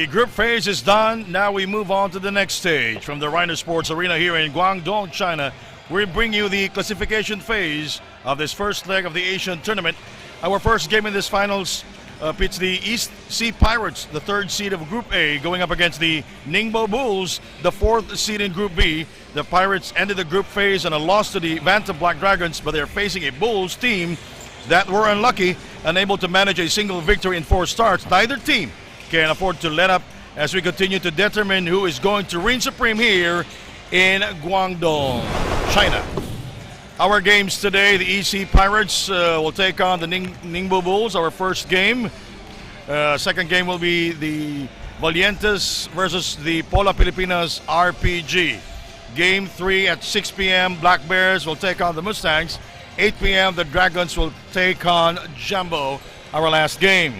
The group phase is done. Now we move on to the next stage. From the Rhino Sports Arena here in Guangdong, China, we bring you the classification phase of this first leg of the Asian tournament. Our first game in this finals pits the East Sea Pirates, the third seed of Group A, going up against the Ningbo Bulls, the fourth seed in Group B. The Pirates ended the group phase on a loss to the Bantam Black Dragons, but they're facing a Bulls team that were unlucky, unable to manage a single victory in 4 starts. Neither team can afford to let up as we continue to determine who is going to reign supreme here in Guangdong, China. Our games today, the EC Pirates will take on the Ningbo Bulls, our first game. Second game will be the Valientes versus the Pola Pilipinas RPG. Game 3 at 6 p.m. Black Bears will take on the Mustangs. 8 p.m. the Dragons will take on Jumbo, our last game.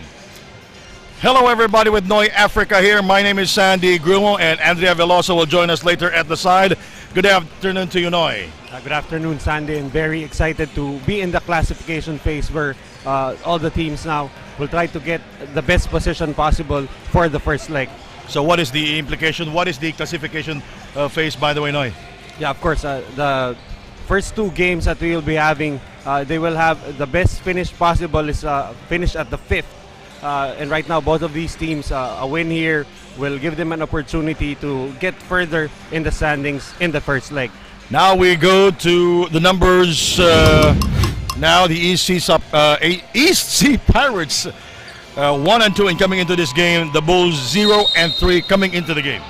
Hello everybody with Noy Africa here. My name is Sandy Grumo and Andrea Veloso will join us later at the side. Good afternoon to you, Noy. Good afternoon, Sandy, and very excited to be in the classification phase where all the teams now will try to get the best position possible for the first leg. So what is the implication? What is the classification phase, by the way, Noy? Yeah, of course, the first 2 games that we will be having, they will have the best finish possible is finish at the 5th. And right now, both of these teams, a win here will give them an opportunity to get further in the standings in the first leg. Now we go to the numbers. Now the East Sea Pirates 1 and 2 in coming into this game. The Bulls 0 and 3 coming into the game.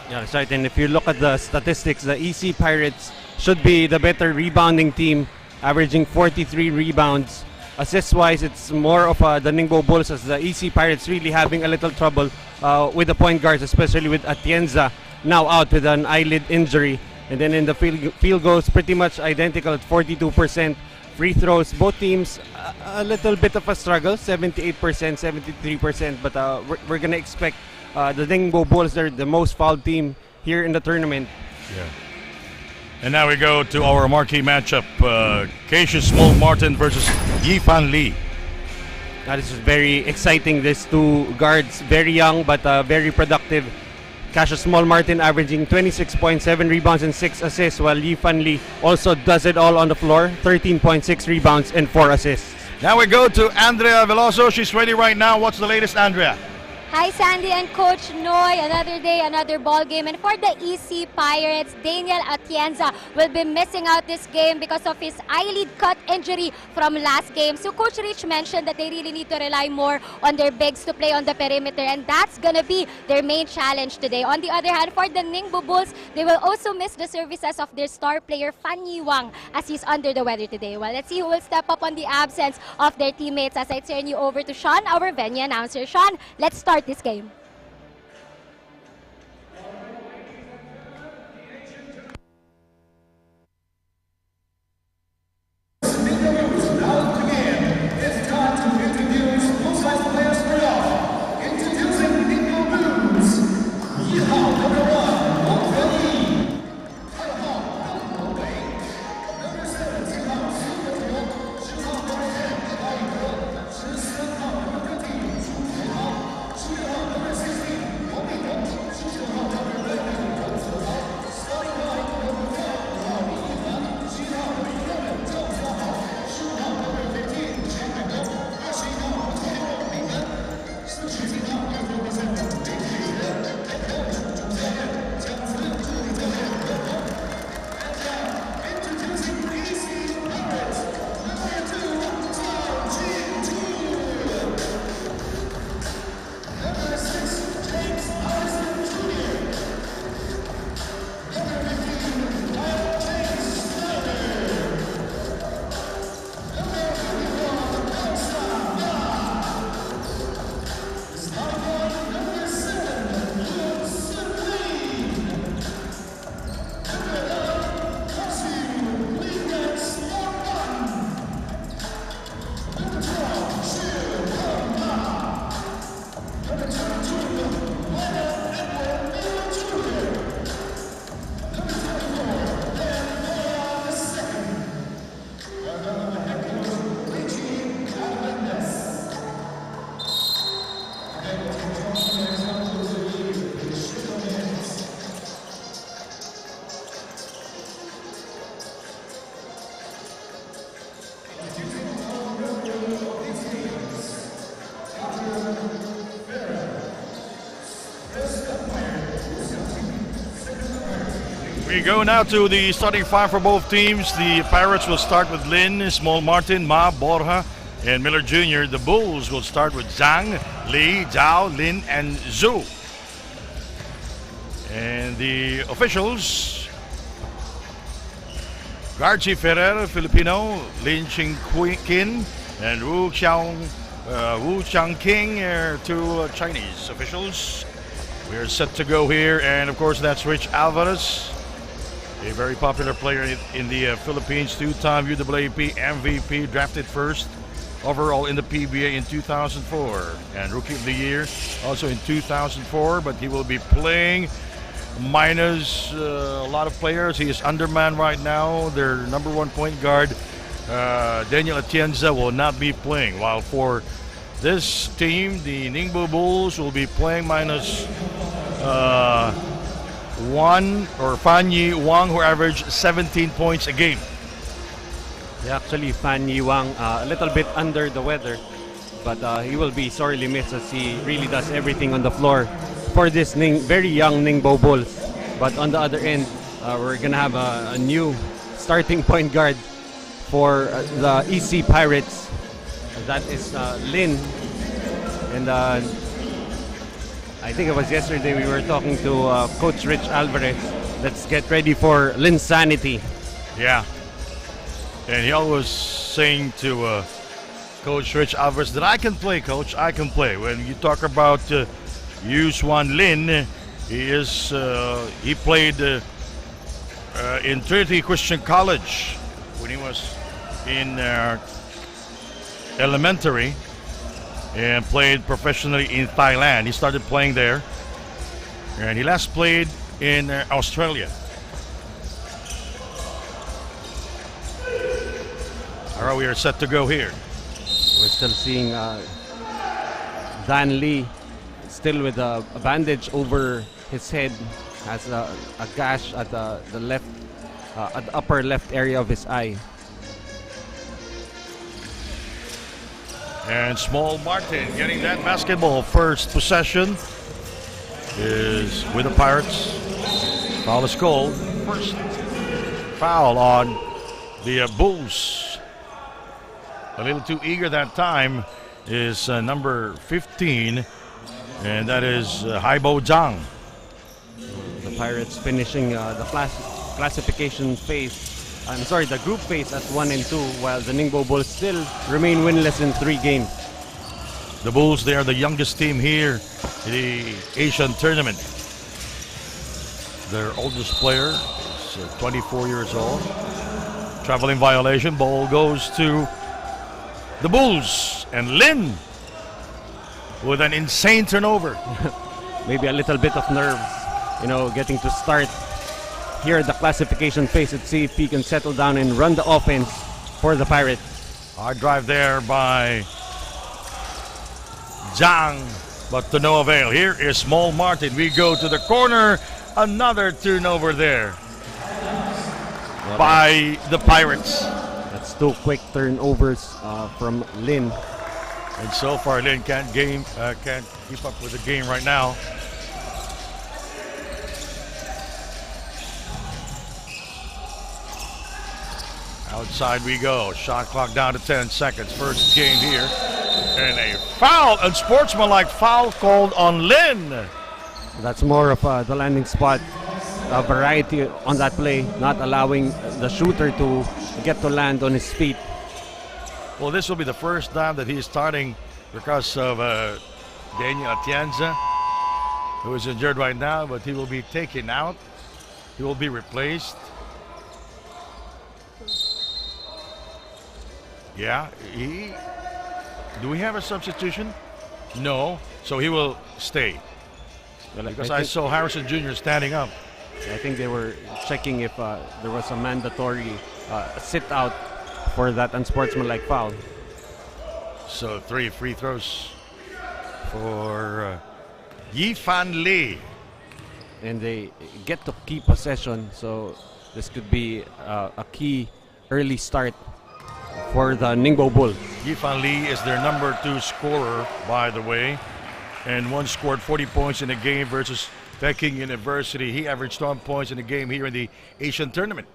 Yeah, that's right. And if you look at the statistics, the EC Pirates should be the better rebounding team, averaging 43 rebounds. Assist-wise, it's more of the Ningbo Bulls, as the EC Pirates really having a little trouble with the point guards, especially with Atienza now out with an eyelid injury. And then in the field goals, pretty much identical at 42%. Free throws, both teams a little bit of a struggle, 78%, 73%. But we're going to expect the Ningbo Bulls, they're the most fouled team here in the tournament. Yeah. And now we go to our marquee matchup, Cassius Small Martin versus Yifan Lee. This is very exciting. These 2 guards, very young but very productive. Cassius Small Martin averaging 26.7 rebounds and 6 assists, while Yifan Lee also does it all on the floor, 13.6 rebounds and 4 assists. Now we go to Andrea Veloso. She's ready right now. What's the latest, Andrea? Hi Sandy and Coach Noy, another day, another ball game. And for the EC Pirates, Daniel Atienza will be missing out this game because of his eyelid cut injury from last game. So Coach Rich mentioned that they really need to rely more on their bigs to play on the perimeter, and that's gonna be their main challenge today. On the other hand, for the Ningbo Bulls, they will also miss the services of their star player Fan Yiwang as he's under the weather today. Well, let's see who will step up on the absence of their teammates as I turn you over to Sean, our venue announcer. Sean, let's start this game. We go now to the starting five for both teams. The Pirates will start with Lin, Small Martin, Ma, Borja, and Miller Jr. The Bulls will start with Zhang, Li, Zhao, Lin, and Zhu. And the officials: Garchi Ferrer, Filipino, Lin Ching Kin, and Wu Changking, two Chinese officials. We are set to go here, and of course that's Rich Alvarez, a very popular player in the Philippines, two-time UAAP MVP, drafted first overall in the PBA in 2004, and Rookie of the Year also in 2004, but he will be playing minus a lot of players. He is undermanned right now. Their number one point guard, Daniel Atienza, will not be playing, while for this team, the Ningbo Bulls, will be playing minus Fan Yi Wang, who averaged 17 points a game. Yeah, actually, Fan Yi Wang a little bit under the weather, but he will be sorely missed as he really does everything on the floor for this very young Ningbo Bulls. But on the other end, we're gonna have a new starting point guard for the EC Pirates. That is Lin, and I think it was yesterday we were talking to Coach Rich Alvarez. Let's get ready for Lin's sanity. Yeah, and he always saying to Coach Rich Alvarez that I can play, Coach, I can play. When you talk about Yu Swan Lin, he played in Trinity Christian College when he was in elementary, and played professionally in Thailand. He started playing there, and he last played in Australia. All right, we are set to go here. We're still seeing Dan Lee still with a bandage over his head, has a gash at the left, at the upper left area of his eye. And Small Martin getting that basketball. First possession is with the Pirates. Foul is called. First foul on the Bulls. A little too eager that time is number 15, and that is Haibo Zhang. The Pirates finishing the classification phase. The group phase at 1 and 2, while the Ningbo Bulls still remain winless in 3 games. The Bulls, they are the youngest team here in the Asian tournament. Their oldest player is 24 years old. Traveling violation. Ball goes to the Bulls, and Lin with an insane turnover. Maybe a little bit of nerves, getting to start here at the classification phase. Let's see if he can settle down and run the offense for the Pirates. Hard drive there by Zhang, but to no avail. Here is Small Martin. We go to the corner. Another turnover there by the Pirates. That's 2 quick turnovers from Lin. And so far, Lin can't keep up with the game right now. Outside we go. Shot clock down to 10 seconds. First game here. And a foul, unsportsmanlike foul called on Lin. That's more of the landing spot variety on that play, not allowing the shooter to get to land on his feet. Well, this will be the first time that he's starting because of Daniel Atienza, who is injured right now, but he will be taken out. He will be replaced. Yeah, do we have a substitution? No, so he will stay. Well, because I saw Harrison Jr. standing up. I think they were checking if there was a mandatory sit out for that unsportsmanlike foul. So 3 free throws for Yifan Lee. And they get to keep possession, so this could be a key early start for the Ningbo Bulls. Yifan Lee is their number 2 scorer, by the way, and once scored 40 points in a game versus Peking University. He averaged 12 points in the game here in the Asian tournament.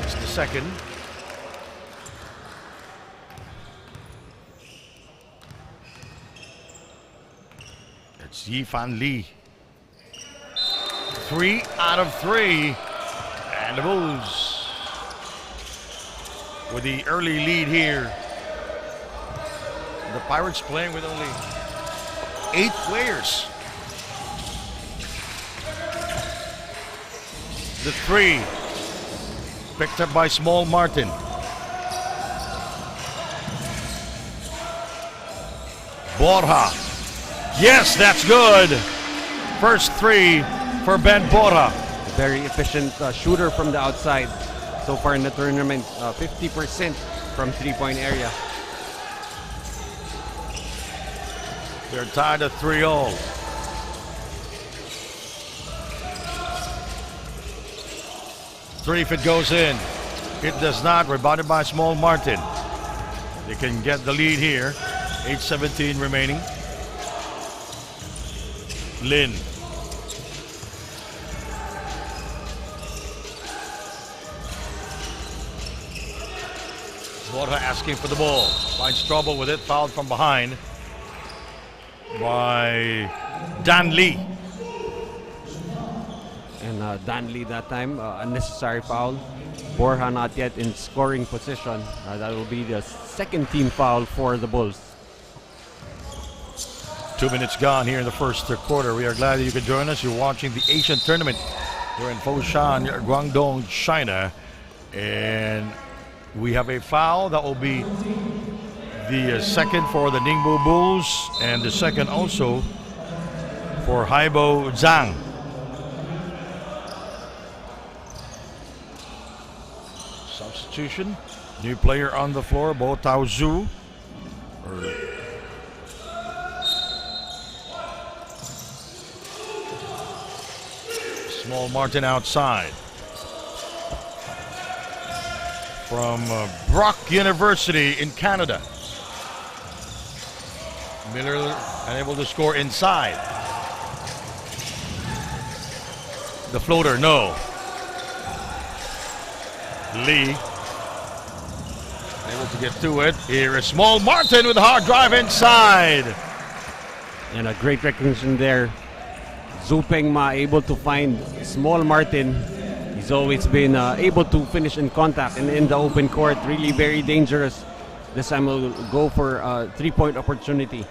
It's the second. It's Yifan Li. 3 out of 3. And the Bulls with the early lead here. The Pirates playing with only 8 players. The 3 picked up by Small Martin. Borja. Yes, that's good. First 3 for Ben Borja. Very efficient shooter from the outside so far in the tournament. 50% from 3-point area. They're tied at 3-all. Three if it goes in. It does not. Rebounded by Small Martin. They can get the lead here. 8:17 remaining. Lin. Borja asking for the ball. Finds trouble with it. Fouled from behind by Dan Lee. And Dan Lee that time, unnecessary foul. Borja not yet in scoring position. That will be the second team foul for the Bulls. 2 minutes gone here in the first quarter. We are glad that you could join us. You're watching the Asian tournament. We're in Foshan, Guangdong, China. And we have a foul that will be the second for the Ningbo Bulls and the second also for Haibo Zhang. Substitution. New player on the floor, Bo Tao Zhu. Small Martin outside. From Brock University in Canada. Miller unable to score inside. The floater, no. Lee able to get to it. Here is Small Martin with a hard drive inside. And a great recognition there. Zupeng Ma able to find Small Martin. He's always been able to finish in contact and in the open court. Really very dangerous. This time we'll go for a 3-point opportunity.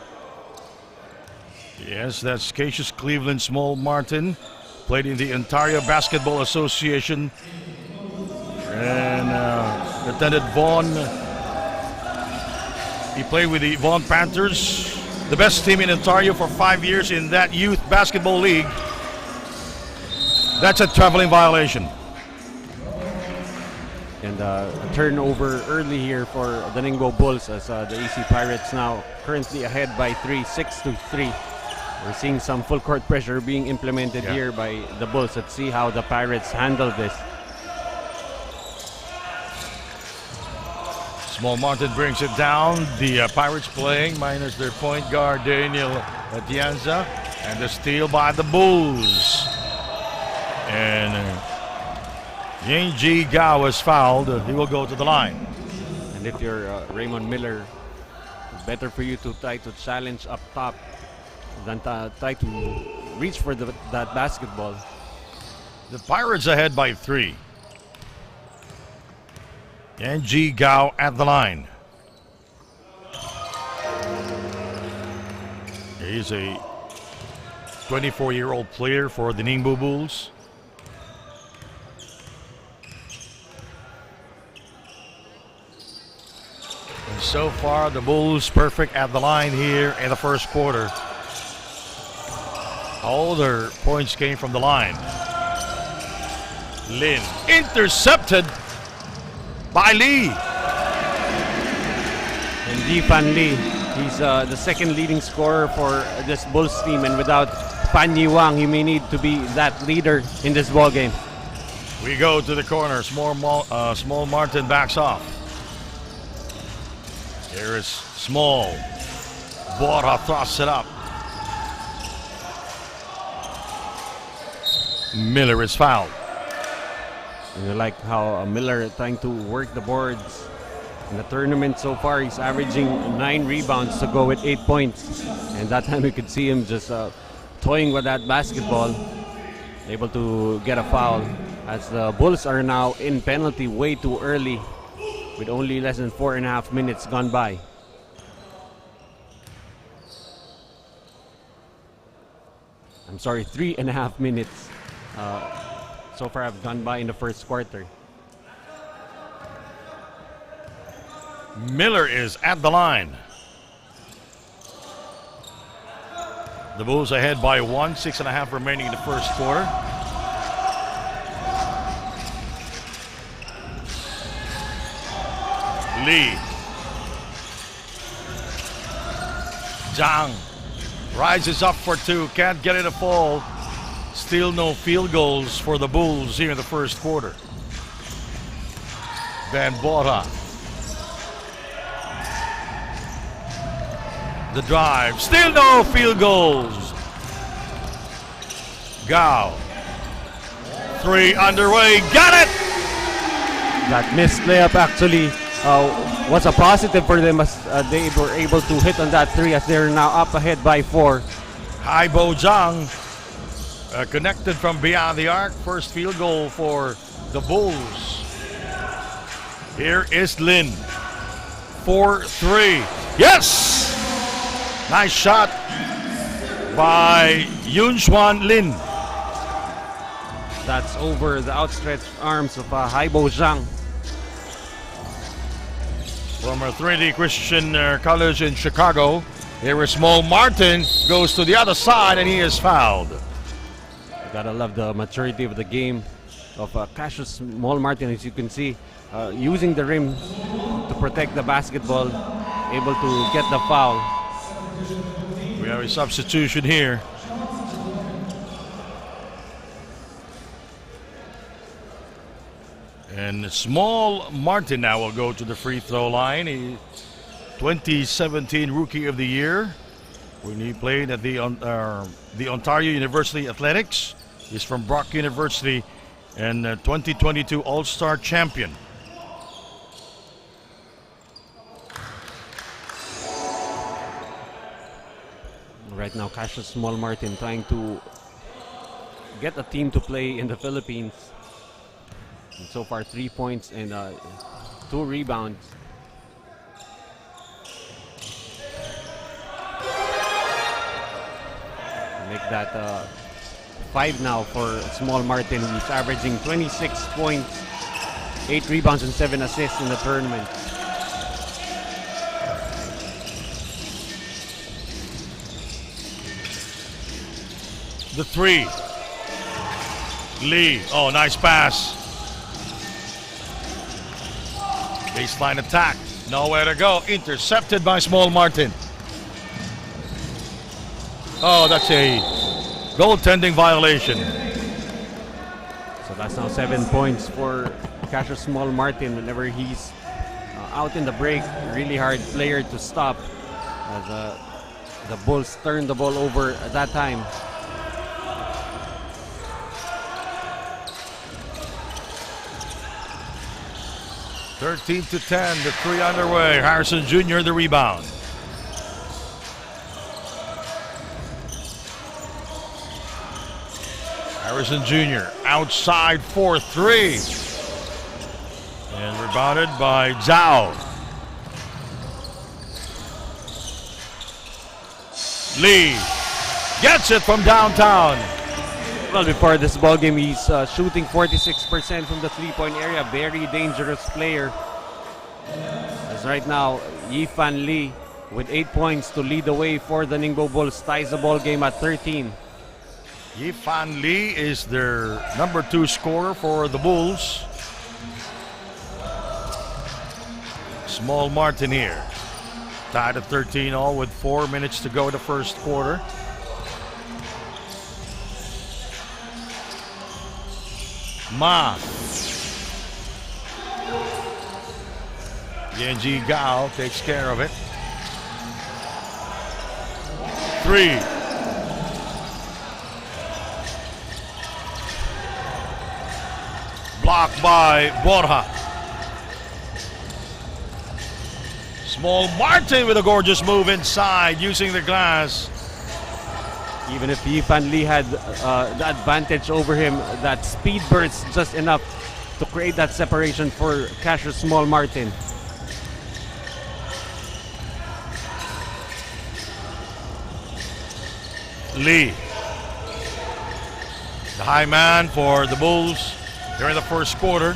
Yes, that's Cassius Cleveland Small Martin. Played in the Ontario Basketball Association. And attended Vaughan. He played with the Vaughan Panthers, the best team in Ontario for 5 years in that youth basketball league. That's a traveling violation. And a turnover early here for the Ningbo Bulls as the EC Pirates now currently ahead by 3, 6-3. We're seeing some full court pressure being implemented here by the Bulls. Let's see how the Pirates handle this. Small Martin brings it down. The Pirates playing minus their point guard Daniel Atienza. And the steal by the Bulls. And Yang Gao was fouled. He will go to the line. And if you're Raymond Miller, it's better for you to try to challenge up top than try to reach for that basketball. The Pirates ahead by 3. Yang Gao at the line. He's a 24-year-old player for the Ningbo Bulls. And so far, the Bulls perfect at the line here in the first quarter. All their points came from the line. Lin intercepted by Lee. And Yifan Li, he's the second leading scorer for this Bulls team, and without Pan Yi Wang, he may need to be that leader in this ball game. We go to the corner. Small Martin backs off. Here is Small. Borja thrusts it up. Miller is fouled. And I like how Miller trying to work the boards. In the tournament so far, he's averaging 9 rebounds to go with 8 points. And that time you could see him just toying with that basketball, able to get a foul. As the Bulls are now in penalty way too early, with only less than 4.5 minutes gone by. I'm sorry, 3.5 minutes so far have gone by in the first quarter. Miller is at the line. The Bulls ahead by 1, 6.5 remaining in the first quarter. Lee. Zhang rises up for 2, can't get it to fall. Still no field goals for the Bulls here in the first quarter. Van Bora. The drive, still no field goals. Gao. 3 underway, got it! That missed layup actually was a positive for them as they were able to hit on that 3 as they're now up ahead by 4. Haibo Zhang connected from beyond the arc. First field goal for the Bulls. Here is Lin. 4-3. Yes! Nice shot by Yun Xuan Lin. That's over the outstretched arms of Haibo Zhang. From a Trinity Christian College in Chicago, here is Mo Martin, goes to the other side and he is fouled. Gotta love the maturity of the game of Cassius Small Martin, as you can see, using the rim to protect the basketball, able to get the foul. We have a substitution here. And Small Martin now will go to the free throw line. He 2017 Rookie of the Year when he played at the Ontario University Athletics. He's from Brock University and 2022 All-Star Champion. Right now, Cassius Small Martin trying to get a team to play in the Philippines. And so far, 3 points and 2 rebounds. Make that 5 now for Small Martin, who's averaging 26 points, 8 rebounds and 7 assists in the tournament. The 3. Lee. Oh, nice pass. Baseline attack. Nowhere to go. Intercepted by Small Martin. Oh, that's a goaltending violation. So that's now 7 points for Cassius Small Martin whenever he's out in the break. Really hard player to stop as the Bulls turned the ball over at that time. (13 to 10). The 3 underway. Harrison Jr. the rebound. Harrison Jr. outside for 3. And rebounded by Zhao. Lee gets it from downtown. Well, before this ball game, he's shooting 46% from the three-point area. Very dangerous player. As right now, Yifan Lee with 8 points to lead the way for the Ningbo Bulls, ties the ball game at 13. Yifan Lee is their number 2 scorer for the Bulls. Small Martin here. Tied at 13 all with 4 minutes to go in the first quarter. Ma. Yanji Gao takes care of it. 3. blocked by Borja. Small Martin with a gorgeous move inside using the glass. Even if Yifan Lee had the advantage over him, that speed burst just enough to create that separation for Cassius Small Martin. Lee, the high man for the Bulls during the first quarter.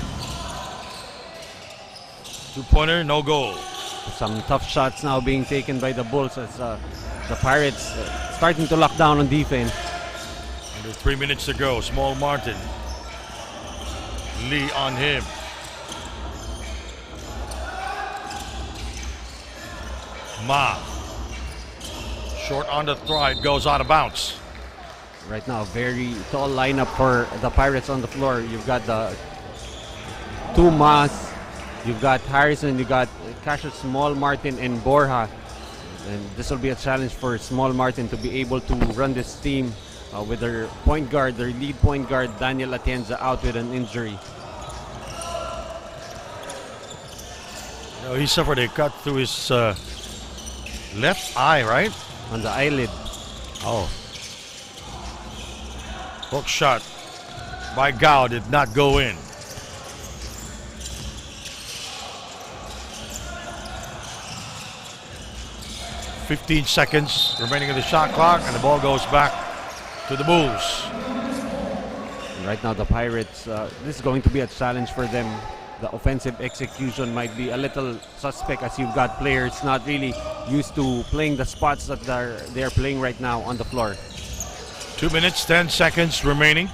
Two-pointer, no goal. Some tough shots now being taken by the Bulls as the Pirates starting to lock down on defense. Under 3 minutes to go. Small Martin. Lee on him. Ma. Short on the throw. It goes out of bounds. Right now, very tall lineup for the Pirates on the floor. You've got the two Mas, you've got Harrison, you've got Cassius Small Martin and Borja. And this will be a challenge for Small Martin to be able to run this team with their point guard, their lead point guard, Daniel Atienza, out with an injury. You know, he suffered a cut through his left eye, right? On the eyelid. Oh. Hook shot by Gao did not go in. "15 seconds remaining of the shot clock, and the ball goes back to the Bulls." Right now, the Pirates, this is going to be a challenge for them. The offensive execution might be a little suspect as you've got players not really used to playing the spots that they're playing right now on the floor. 2 minutes, 10 seconds remaining.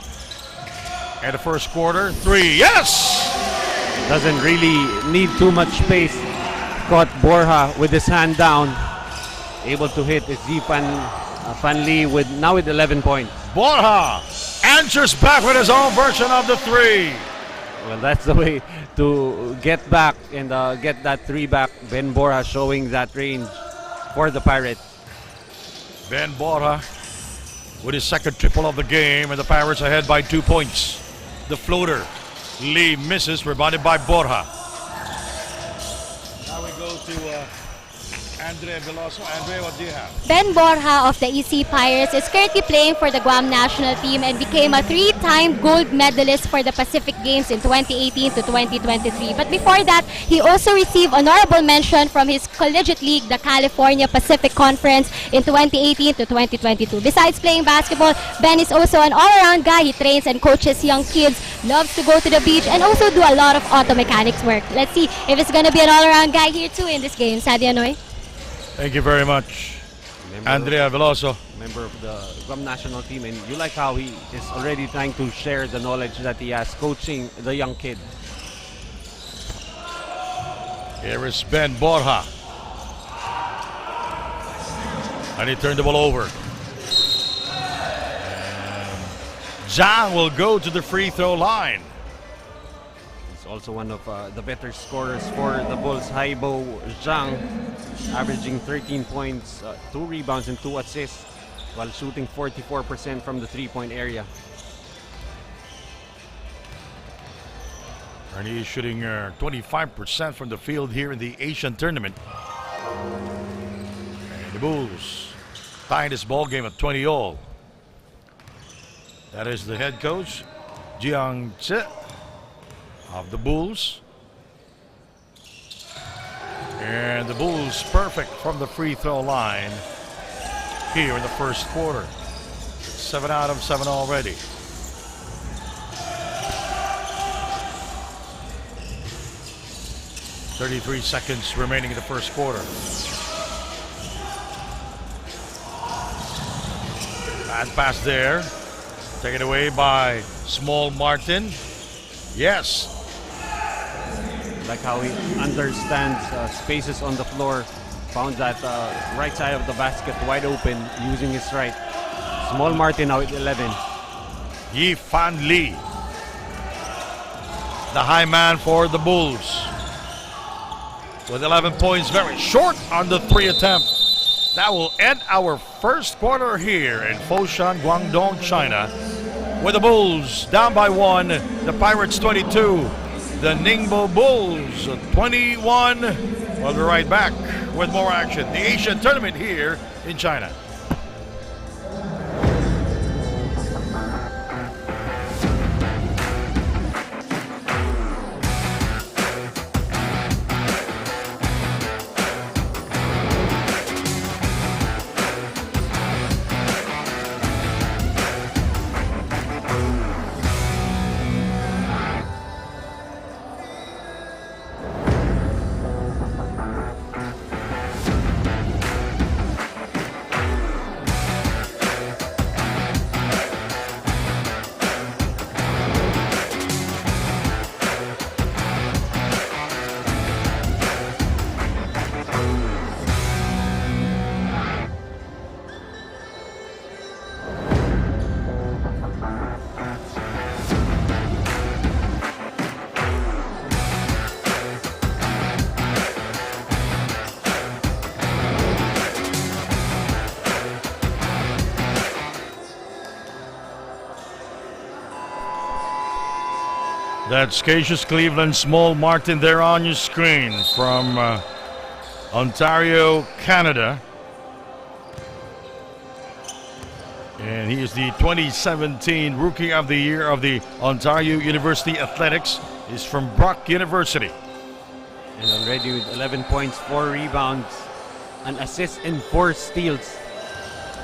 And the first quarter, three, yes! Doesn't really need too much space. Caught Borja with his hand down. Able to hit is Fan Lee with 11 points. Borja answers back with his own version of the three. Well, that's the way to get back and get that three back. Ben Borja showing that range for the Pirates. Ben Borja with his second triple of the game, and the Pirates ahead by 2 points. The floater, Lee misses, rebounded by Borja. Now we go to Andrea Veloso. Andrea, what do you have? Ben Borja of the EC Pirates is currently playing for the Guam national team and became a 3-time gold medalist for the Pacific Games in 2018 to 2023. But before that, he also received honorable mention from his collegiate league, the California Pacific Conference, in 2018 to 2022. Besides playing basketball, Ben is also an all-around guy. He trains and coaches young kids, loves to go to the beach, and also do a lot of auto mechanics work. Let's see if it's going to be an all-around guy here too in this game. Sadia Noy. Thank you very much, Andrea Veloso. Member of the Guam national team, and you like how he is already trying to share the knowledge that he has coaching the young kid. Here is Ben Borja. And he turned the ball over. And Zhang will go to the free throw line. He's also one of the better scorers for the Bulls, Haibo Zhang, averaging 13 points, 2 rebounds, and 2 assists, while shooting 44% from the three-point area. And he's shooting 25% from the field here in the Asian tournament. And the Bulls tying this ball game at 20 all. That is the head coach, Jiang Tse, of the Bulls. And the Bulls perfect from the free throw line here in the first quarter. 7 out of 7 already. .33 seconds remaining in the first quarter. Bad pass there. Taken away by Small Martin. Yes. Like how he understands spaces on the floor. Found that right side of the basket wide open using his right. Small Martin now at 11. Yifan Lee, the high man for the Bulls, with 11 points, very short on the 3 attempt. That will end our first quarter here in Foshan, Guangdong, China. with the Bulls down by 1. The Pirates 22. The Ningbo Bulls 21. We'll be right back with more action. The Asian tournament here in China. That's Cassius Cleveland Small Martin there on your screen from Ontario, Canada. And he is the 2017 Rookie of the Year of the Ontario University Athletics. He's from Brock University. And already with 11 points, 4 rebounds, an assist, and 4 steals.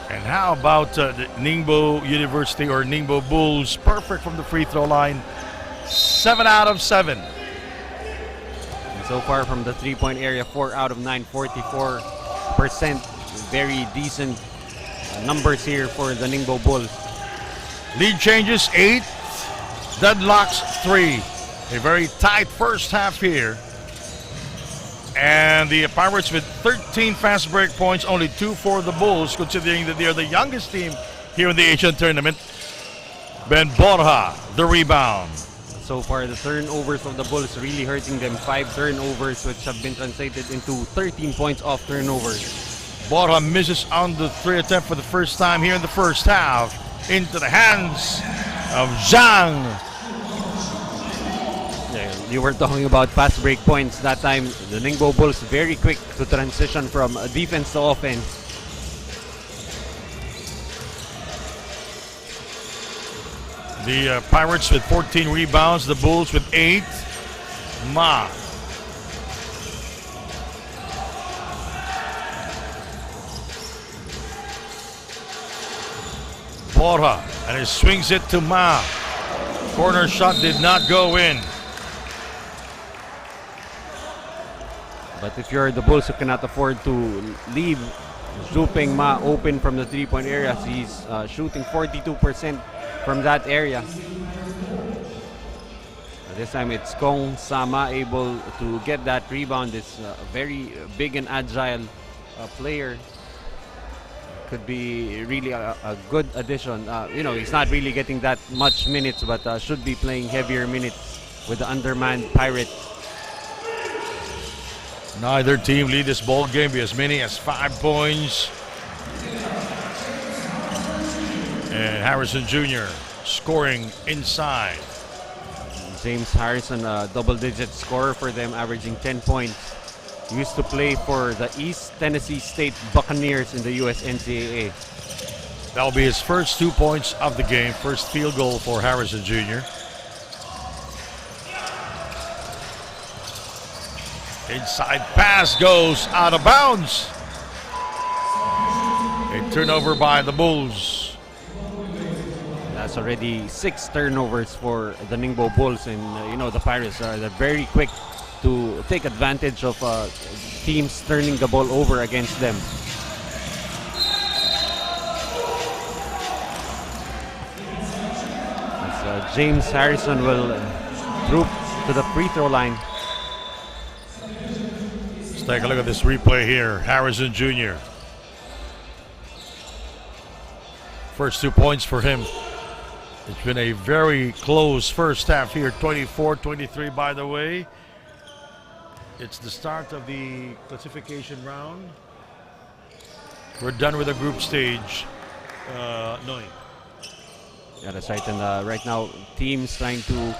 And how about the Ningbo University or Ningbo Bulls? Perfect from the free throw line. 7 out of 7. And so far from the 3-point area, 4 out of 9, 44%. Very decent numbers here for the Ningbo Bulls. Lead changes 8, deadlocks 3. A very tight first half here. And the Pirates with 13 fast break points, only 2 for the Bulls, considering that they are the youngest team here in the Asian tournament. Ben Borja, the rebound. So far, the turnovers of the Bulls really hurting them. 5 turnovers, which have been translated into 13 points off turnovers. Borja misses on the 3 attempt for the first time here in the first half. Into the hands of Zhang. Yeah, you were talking about fast break points. That time, the Ningbo Bulls very quick to transition from defense to offense. The Pirates with 14 rebounds, the Bulls with 8. Ma. Borja, and he swings it to Ma. Corner shot did not go in. But if you're the Bulls, you cannot afford to leave Zhu Peng Ma open from the 3-point area. He's shooting 42% from that area. This time it's Kong Sama able to get that rebound. It's a very big and agile player. Could be really a good addition. He's not really getting that much minutes, but should be playing heavier minutes with the undermanned Pirates. Neither team lead this ball game by as many as 5 points. And Harrison Jr. scoring inside. James Harrison, a double-digit scorer for them, averaging 10 points. Used to play for the East Tennessee State Buccaneers in the US NCAA. That'll be his first 2 points of the game. First field goal for Harrison Jr. Inside pass goes out of bounds. A turnover by the Bulls. That's already 6 turnovers for the Ningbo Bulls, and the Pirates are very quick to take advantage of teams turning the ball over against them. As James Harrison will troop to the free throw line. Let's take a look at this replay here. Harrison Jr. First 2 points for him. It's been a very close first half here. 24-23, by the way. It's the start of the classification round. We're done with the group stage. No. Yeah, that's right. And right now, teams trying to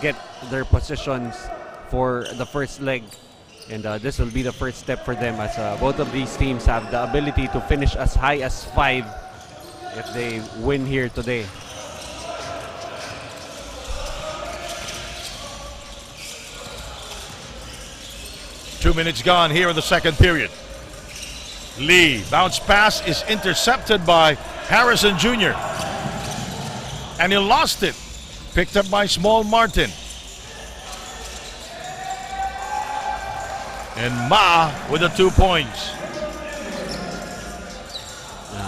get their positions for the first leg. And this will be the first step for them, as both of these teams have the ability to finish as high as 5 if they win here today. Two minutes gone here in the second period. Lee, bounce pass is intercepted by Harrison Jr. And he lost it. Picked up by Small Martin. And Ma with the 2 points.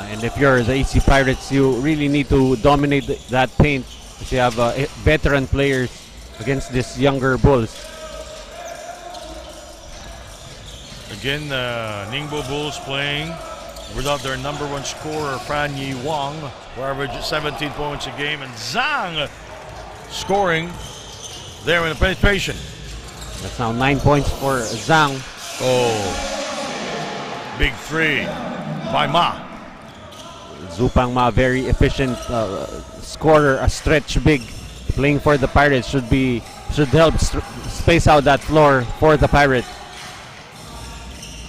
And if you're the AC Pirates, you really need to dominate that paint, if you have veteran players against these younger Bulls. Again, Ningbo Bulls playing without their number 1 scorer, Fan Yi Wang, who averaged 17 points a game, and Zhang scoring there in the penetration. That's now 9 points for Zhang. Oh, big 3 by Ma. Zupang Ma, very efficient scorer, a stretch big. Playing for the Pirates should help space out that floor for the Pirates.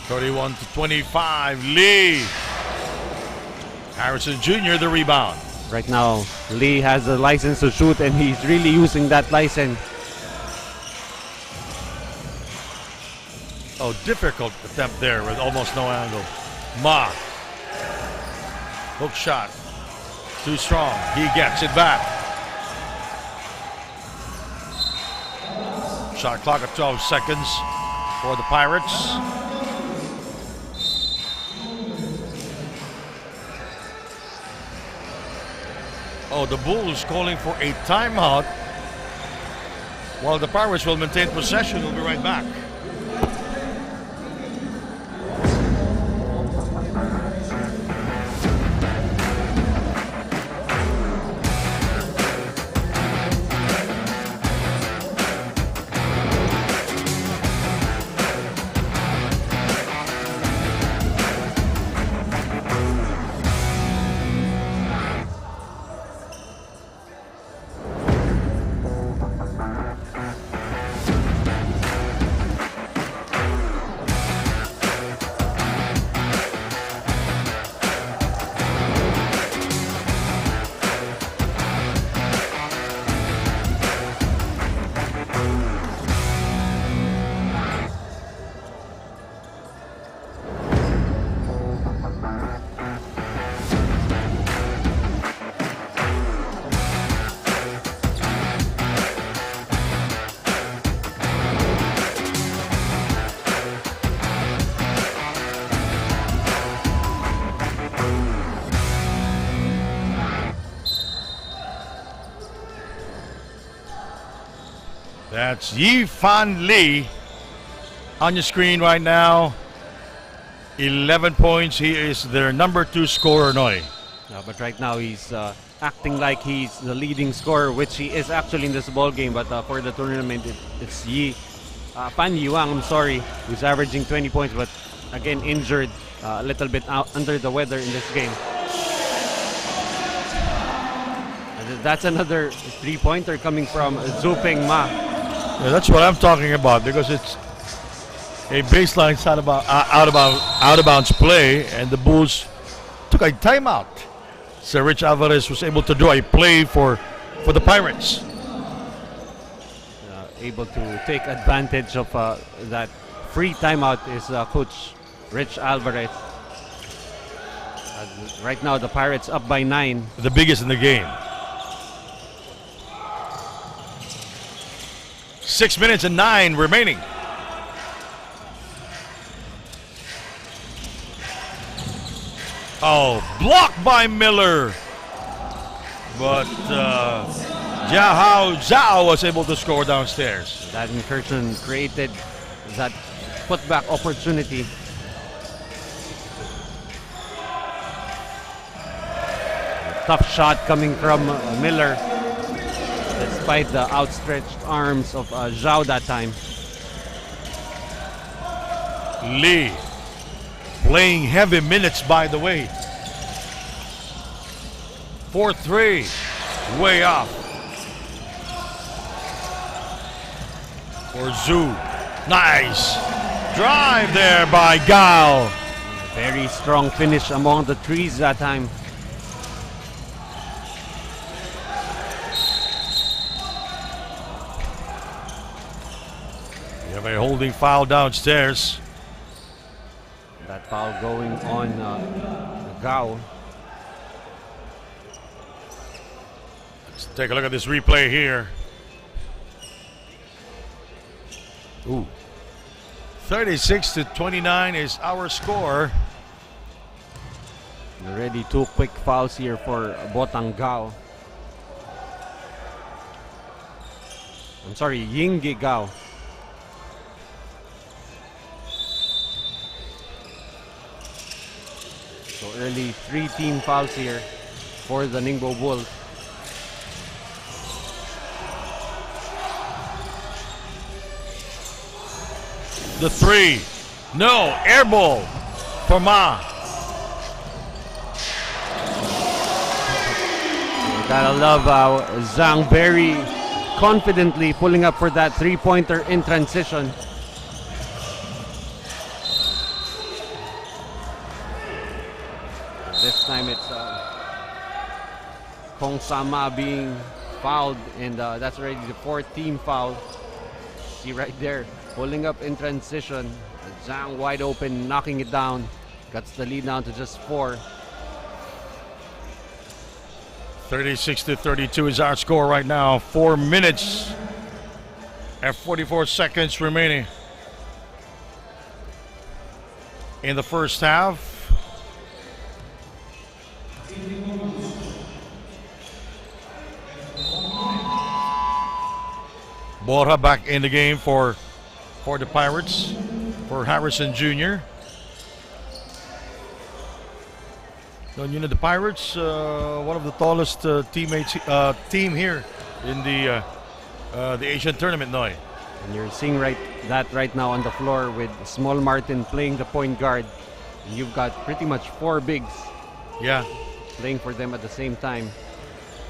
31-25, Lee. Harrison Jr. the rebound. Right now, Lee has a license to shoot, and he's really using that license. Oh, difficult attempt there with almost no angle. Ma. Hook shot. Too strong. He gets it back. Shot clock at 12 seconds for the Pirates. Oh, the Bulls calling for a timeout while the Pirates will maintain possession. We'll be right back. That's Yi Fan Lee on your screen right now. 11 points. He is their number 2 scorer, Noy. But right now he's acting like he's the leading scorer, which he is actually in this ball game. But for the tournament, it's Fan Yi Wang, I'm sorry, who's averaging 20 points, but again injured, a little bit out under the weather in this game. And that's another 3-pointer coming from Zupeng Ma. Yeah, that's what I'm talking about, because it's a baseline out of bounds play, and the Bulls took a timeout. So Rich Alvarez was able to do a play for the Pirates. Able to take advantage of that free timeout is Coach Rich Alvarez. Right now, the Pirates up by 9. The biggest in the game. 6 minutes and 9 remaining. Oh, blocked by Miller. But Jiahao Zhao was able to score downstairs. That incursion created that putback opportunity. Tough shot coming from Miller, despite the outstretched arms of Zhao that time. Lee playing heavy minutes, by the way. 4-3. Way off. For Zhu. Nice. Drive there by Gao. Very strong finish among the trees that time. We have a holding foul downstairs. That foul going on Gao. Let's take a look at this replay here. Ooh. 36-29 is our score. Already 2 quick fouls here for Botang Gao. I'm sorry, Yinggi Gao. So early 3 team fouls here for the Ningbo Bulls. The 3. No, air ball for Ma. You gotta love Zhang very confidently pulling up for that 3-pointer in transition. This time it's Kong Sama being fouled, and that's already the 4th team foul. See right there, pulling up in transition. Zhang wide open, knocking it down. Cuts the lead down to just 4. 36-32 is our score right now. 4 minutes and 44 seconds remaining in the first half. Borja back in the game for the Pirates, for Harrison Jr. You know, the Pirates, one of the tallest team here in the Asian tournament, Noy. And you're seeing that right now on the floor with Small Martin playing the point guard. And you've got pretty much 4 bigs playing for them at the same time.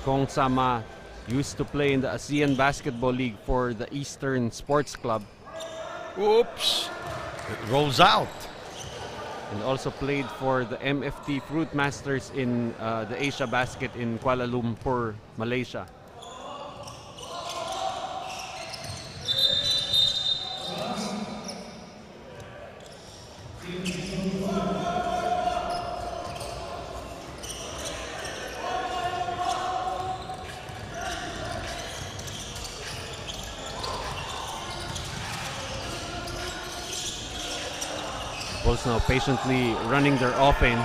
Kong Sama used to play in the ASEAN Basketball League for the Eastern Sports Club. Oops, it rolls out. And also played for the MFT Fruit Masters in the Asia Basket in Kuala Lumpur, Malaysia. Bulls now patiently running their offense.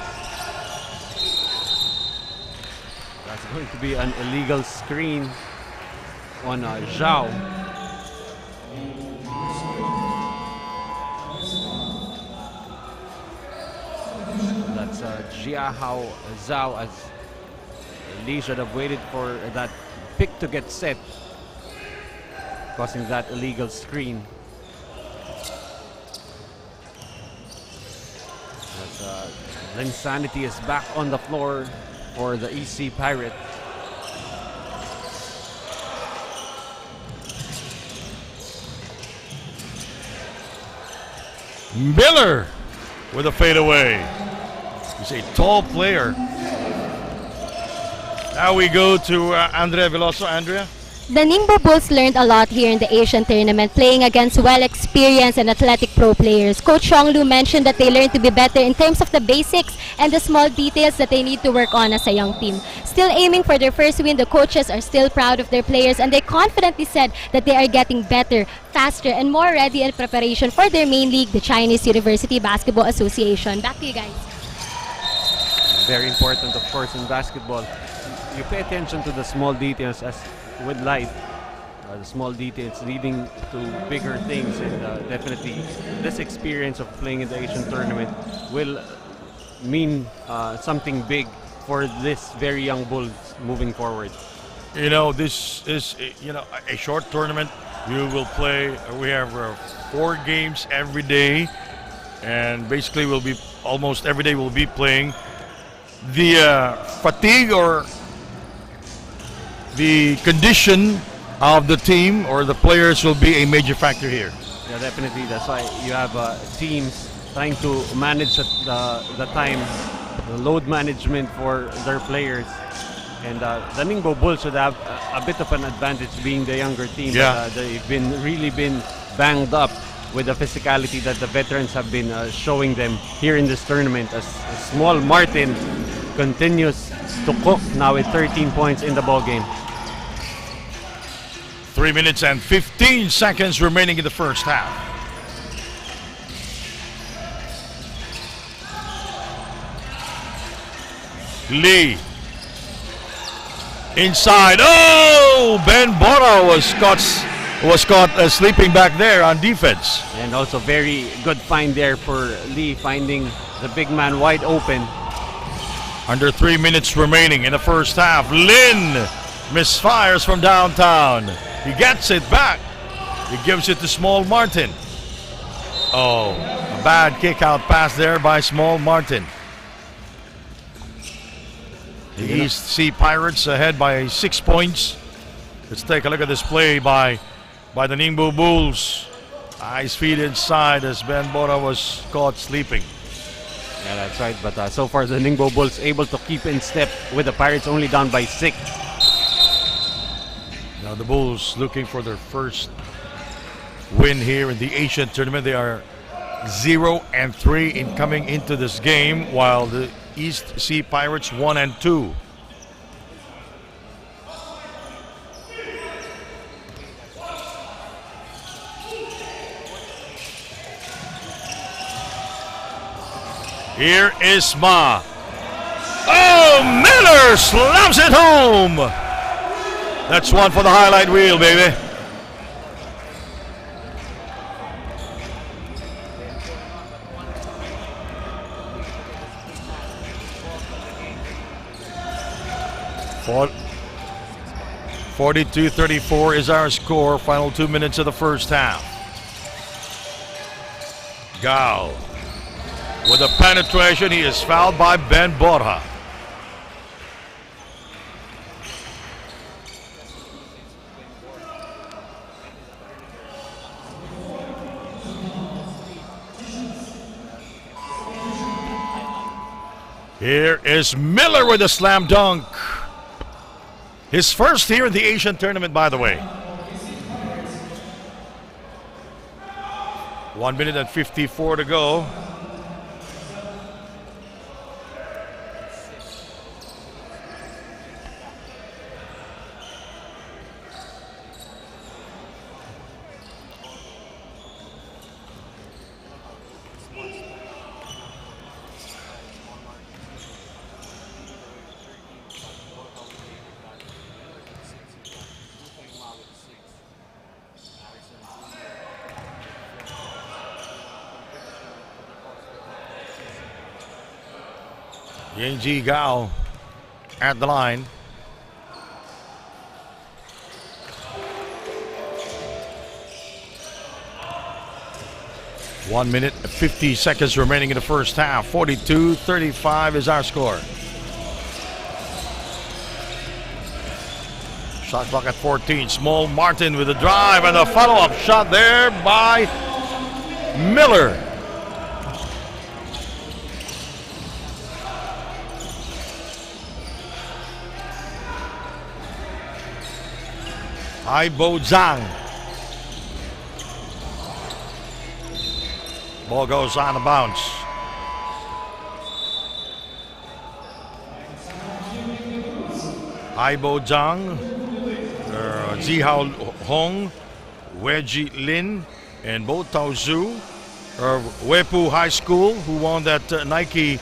That's going to be an illegal screen on Zhao. That's Jiahao Zhao, as Lee should have waited for that pick to get set, causing that illegal screen. Linsanity is back on the floor for the EC Pirate. Miller with a fadeaway. He's a tall player. Now we go to Andrea Veloso. Andrea? The Ningbo Bulls learned a lot here in the Asian tournament, playing against well-experienced and athletic pro players. Coach Chonglu mentioned that they learned to be better in terms of the basics and the small details that they need to work on as a young team. Still aiming for their first win, the coaches are still proud of their players, and they confidently said that they are getting better, faster, and more ready in preparation for their main league, the Chinese University Basketball Association. Back to you guys. Very important, of course, in basketball. You pay attention to the small details, as with life. The small details leading to bigger things, and definitely this experience of playing in the Asian tournament will mean something big for this very young Bulls moving forward. You know, this is a short tournament. We will play. We have 4 games every day, and basically we'll be almost every day we'll be playing. The fatigue or the condition of the team or the players will be a major factor here. Yeah, definitely. That's why you have teams trying to manage the time, the load management for their players. And the Ningbo Bulls should have a bit of an advantage being the younger team. Yeah. But, they've really been banged up with the physicality that the veterans have been showing them here in this tournament. As Small Martin continues to cook now with 13 points in the ball game. 3 minutes and 15 seconds remaining in the first half. Lee. Inside. Oh! Ben Bora was caught sleeping back there on defense. And also very good find there for Lee, finding the big man wide open. Under 3 minutes remaining in the first half. Lin misfires from downtown. He gets it back. He gives it to Small Martin. Oh, a bad kick out pass there by Small Martin. The East Sea Pirates ahead by 6 points. Let's take a look at this play by the Ningbo Bulls. Nice feed inside as Ben Bora was caught sleeping. Yeah, that's right. But so far, the Ningbo Bulls able to keep in step with the Pirates, only down by 6. Now the Bulls looking for their first win here in the Asian tournament. They are 0-3 in coming into this game, while the East Sea Pirates 1-2. Here is Ma. Oh, Miller slams it home. That's one for the highlight reel, baby. For 42-34 is our score. Final 2 minutes of the first half. Gao with a penetration. He is fouled by Ben Borja. Here is Miller with a slam dunk. His first here in the Asian tournament, by the way. 1 minute and 54 to go. Yingji Gao at the line. One minute, 50 seconds remaining in the first half. 42-35 is our score. Shot clock at 14. Small Martin with a drive and a follow-up shot there by Miller. Aibo Zhang. Ball goes on a bounce. Aibo Zhang, Zihao Hong, Weiji Lin, and Bo Tao Zhu of Wepu High School, who won that Nike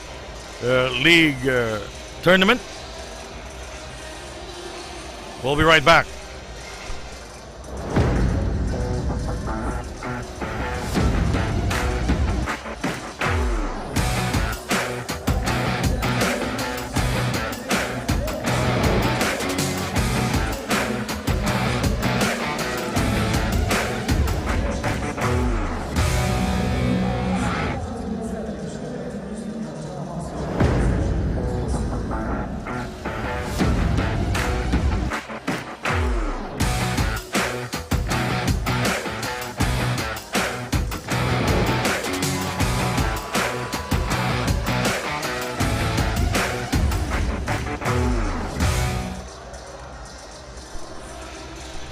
League tournament. We'll be right back.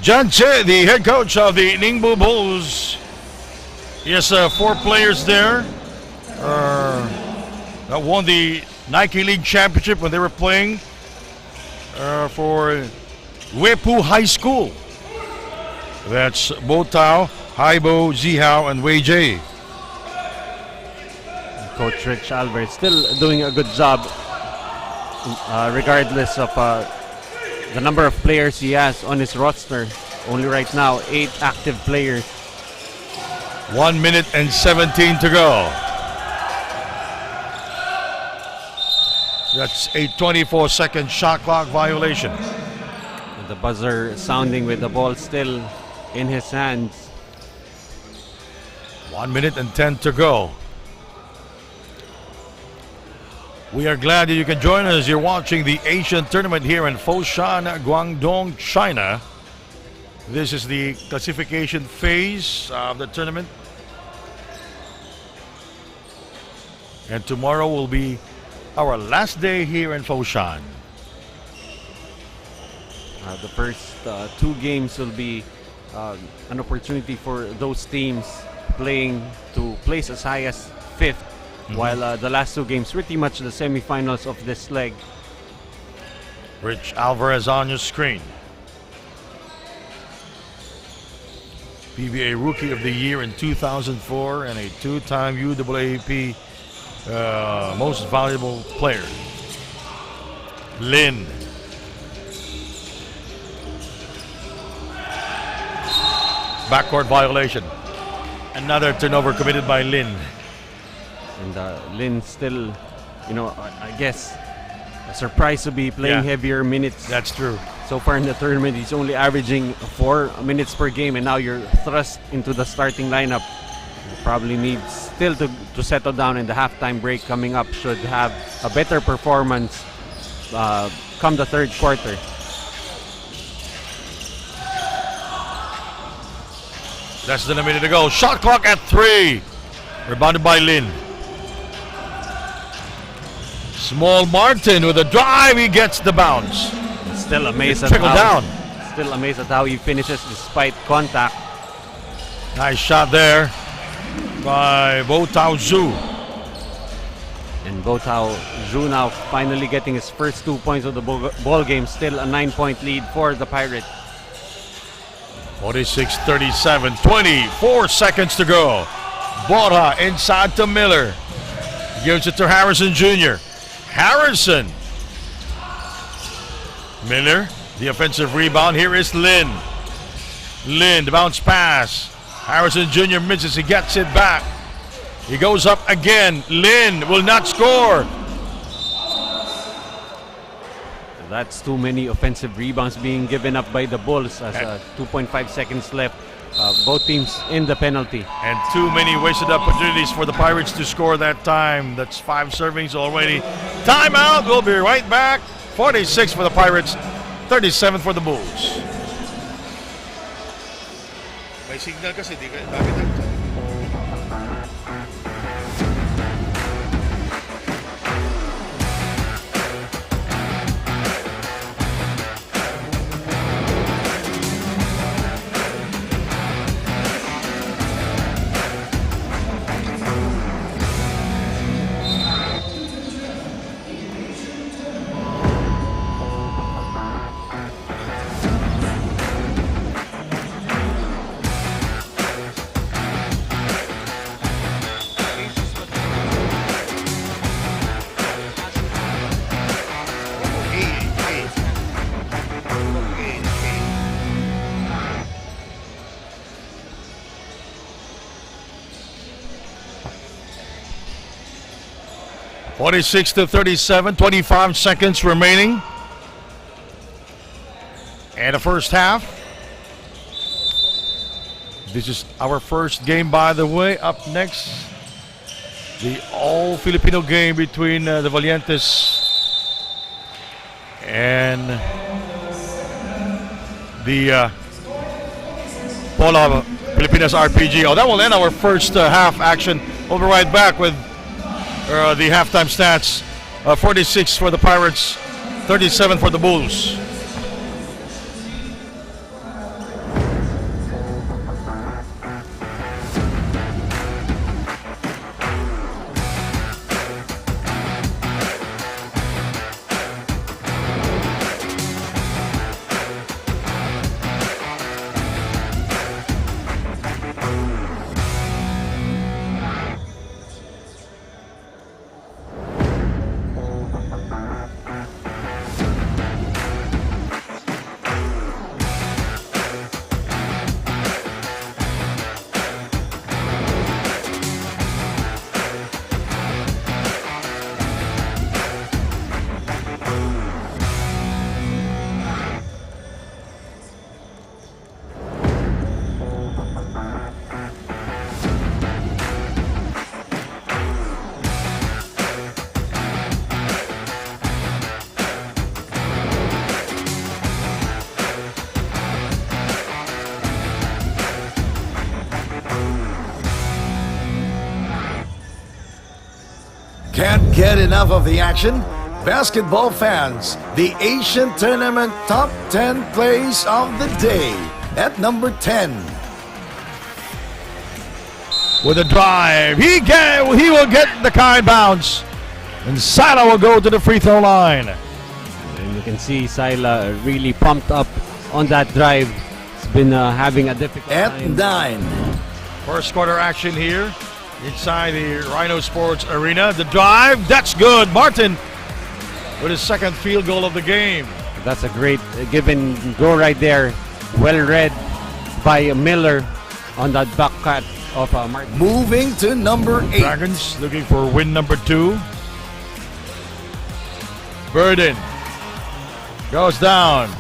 John Che, the head coach of the Ningbo Bulls. He has 4 players there that won the Nike League Championship when they were playing for Wepu High School. That's Bo Tao, Haibo, Zihao, and Wei Jie. Coach Rich Alvarez still doing a good job regardless of the number of players he has on his roster. Only right now 8 active players. 1 minute and 17 to go. That's a 24-second shot clock violation. And the buzzer sounding with the ball still in his hands. 1 minute and 10 to go. We are glad that you can join us. You're watching the Asian tournament here in Foshan, Guangdong, China. This is the classification phase of the tournament. And tomorrow will be our last day here in Foshan. The first 2 games will be an opportunity for those teams playing to place as high as 5th. While the last 2 games, pretty much the semifinals of this leg. Rich Alvarez on your screen. PBA Rookie of the Year in 2004 and a 2-time UAAP Most Valuable Player. Lin. Backcourt violation. Another turnover committed by Lin. And Lin still, I guess, surprised to be playing heavier minutes. That's true. So far in the tournament, he's only averaging 4 minutes per game, and now you're thrust into the starting lineup. He probably needs still to settle down in the halftime break coming up. Should have a better performance come the 3rd quarter. Less than a minute to go. Shot clock at 3. Rebounded by Lin. Small Martin with a drive. He gets the bounce. Still amazed at how he finishes despite contact. Nice shot there by Bo Tao Zhu. And Bo Tao Zhu now finally getting his first 2 points of the ball game. Still a 9-point lead for the Pirates. 46-37, 24 seconds to go. Bora inside to Miller. Gives it to Harrison Jr. Harrison. Miller, the offensive rebound. Here is Lin. Lin, the bounce pass. Harrison Jr. misses, he gets it back. He goes up again. Lin will not score. That's too many offensive rebounds being given up by the Bulls as 2.5 seconds left. Both teams in the penalty. And too many wasted opportunities for the Pirates to score that time. That's 5 servings already. Timeout. We'll be right back. 46 for the Pirates, 37 for the Bulls. May signal kasi, di ka, bakit? 46-37, 25 seconds remaining. And the first half. This is our first game, by the way. Up next, the all-Filipino game between the Valientes and the Pola Pilipinas RPG. Oh, that will end our first half action. We'll be right back with the halftime stats. 46 for the Pirates, 37 for the Bulls. Can't get enough of the action? Basketball fans, the Asian Tournament Top 10 Plays of the Day at number 10. With a drive, he will get the kind bounce, and Sila will go to the free throw line. And you can see Sila really pumped up on that drive. He's been having a difficult At time. 9. First quarter action here inside the Rhino Sports Arena. The drive, that's good. Martin with his second field goal of the game. That's a great give and go right there. Well read by Miller on that back cut of Martin. Moving to number 8. Dragons looking for win number 2. Burden goes down.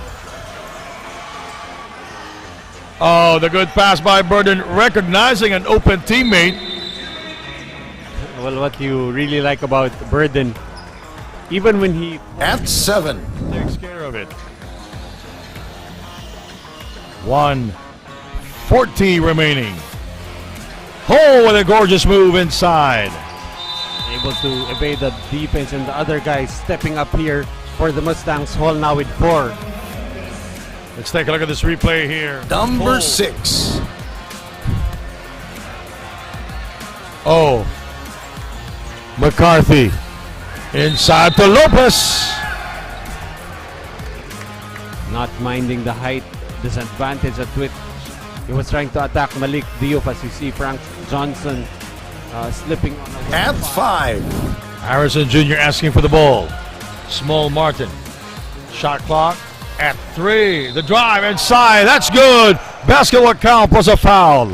Oh, the good pass by Burden, recognizing an open teammate. Well, what you really like about Burden, even when he At 7. Takes care of it. 1:40 remaining. Hole with a gorgeous move inside. able to evade the defense and the other guys stepping up here for the Mustangs. Hall now with 4. Let's take a look at this replay here. Number Hole. 6. Oh. McCarthy. Inside to Lopez. Not minding the height disadvantage at which he was trying to attack Malik Diouf, as you see Frank Johnson slipping on a At 5. Harrison Jr. asking for the ball. Small Martin. Shot clock at 3. The drive inside. That's good. Basketball count was a foul.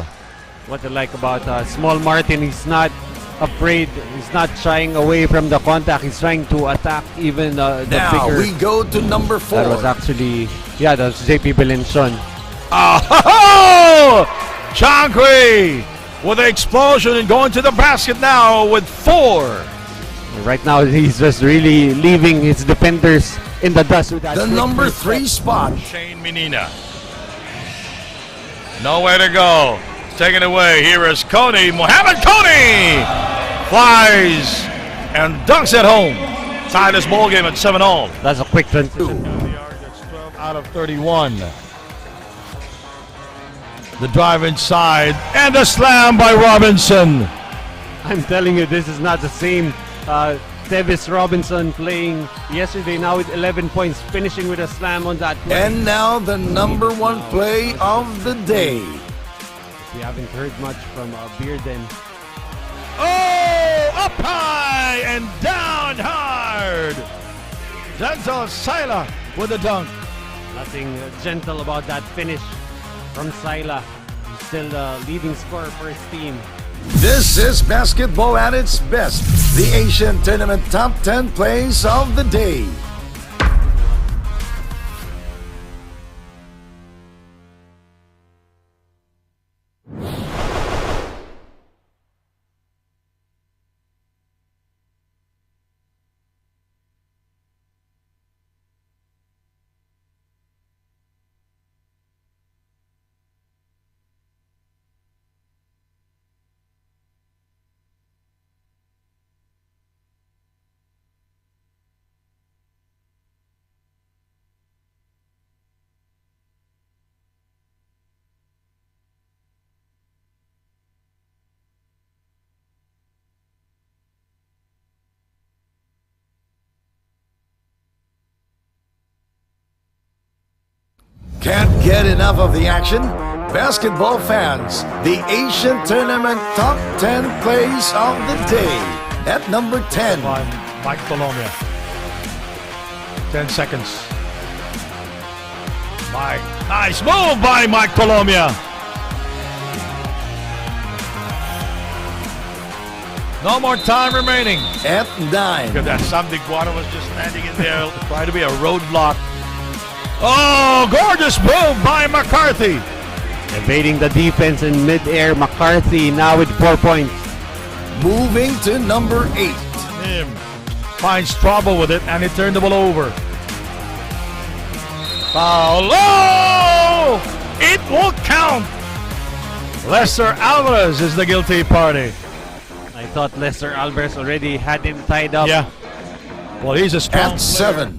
What I like about Small Martin, he's not afraid, he's not shying away from the contact, he's trying to attack even the Now bigger. we go to number 4. That was actually, that was JP Belenson. Oh! Chankri with the explosion and going to the basket now with 4. Right now, he's just really leaving his defenders in the dust with that. The quick number first 3 step. spot. Shane Menina. Nowhere to go. Taken away. Here is Coney. Mohamed Coney flies and dunks at home. Tie this ball game at 7-all. That's a quick transition. That's 12 out of 31. The drive inside and the slam by Robinson. I'm telling you, this is not the same Tevis Robinson playing yesterday, now with 11 points, finishing with a slam on that play. And now the number 1 play of the day. We haven't heard much from Bearden. Oh, up high and down hard. Denzel Sila with a dunk. Nothing gentle about that finish from Sila. He's still the leading scorer for his team. This is basketball at its best. The Asian Tournament Top 10 Plays of the Day. Can't get enough of the action? Basketball fans, the Asian Tournament Top 10 Plays of the Day at number 10. By Mike Tolomia. 10 seconds. Mike. Nice move by Mike Tolomia. No more time remaining. At 9. Look at that. Sam Diguano was just standing in there trying to be a roadblock. Oh, gorgeous move by McCarthy. Evading the defense in mid-air, McCarthy now with 4 points. Moving to number 8. Him finds trouble with it and he turned the ball over. Foul. Oh! It will count. Lester Alvarez is the guilty party. I thought Lester Alvarez already had him tied up. Yeah. Well, he's a strong At 7.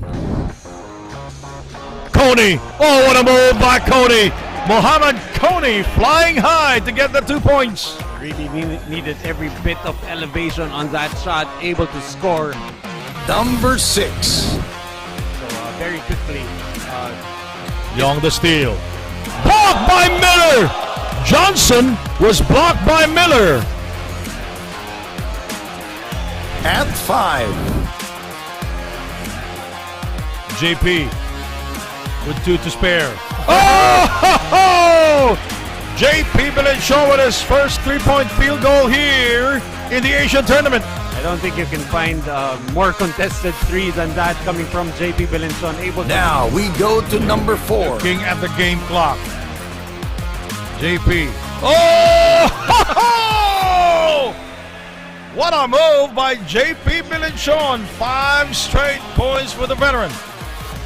Coney. Oh, what a move by Coney. Mohamed Coney flying high to get the 2 points. Really needed every bit of elevation on that shot, able to score. Number 6. So very quickly, Young the steal. Blocked by Miller. Johnson was blocked by Miller. At 5. JP with 2 to spare. Oh! JP Belenchon with his first 3-point field goal here in the Asian tournament. I don't think you can find more contested three than that coming from JP Belenchon. Able to Now we go to number 4. King at the game clock. JP. Oh! What a move by JP Belenchon. 5 straight points for the veteran.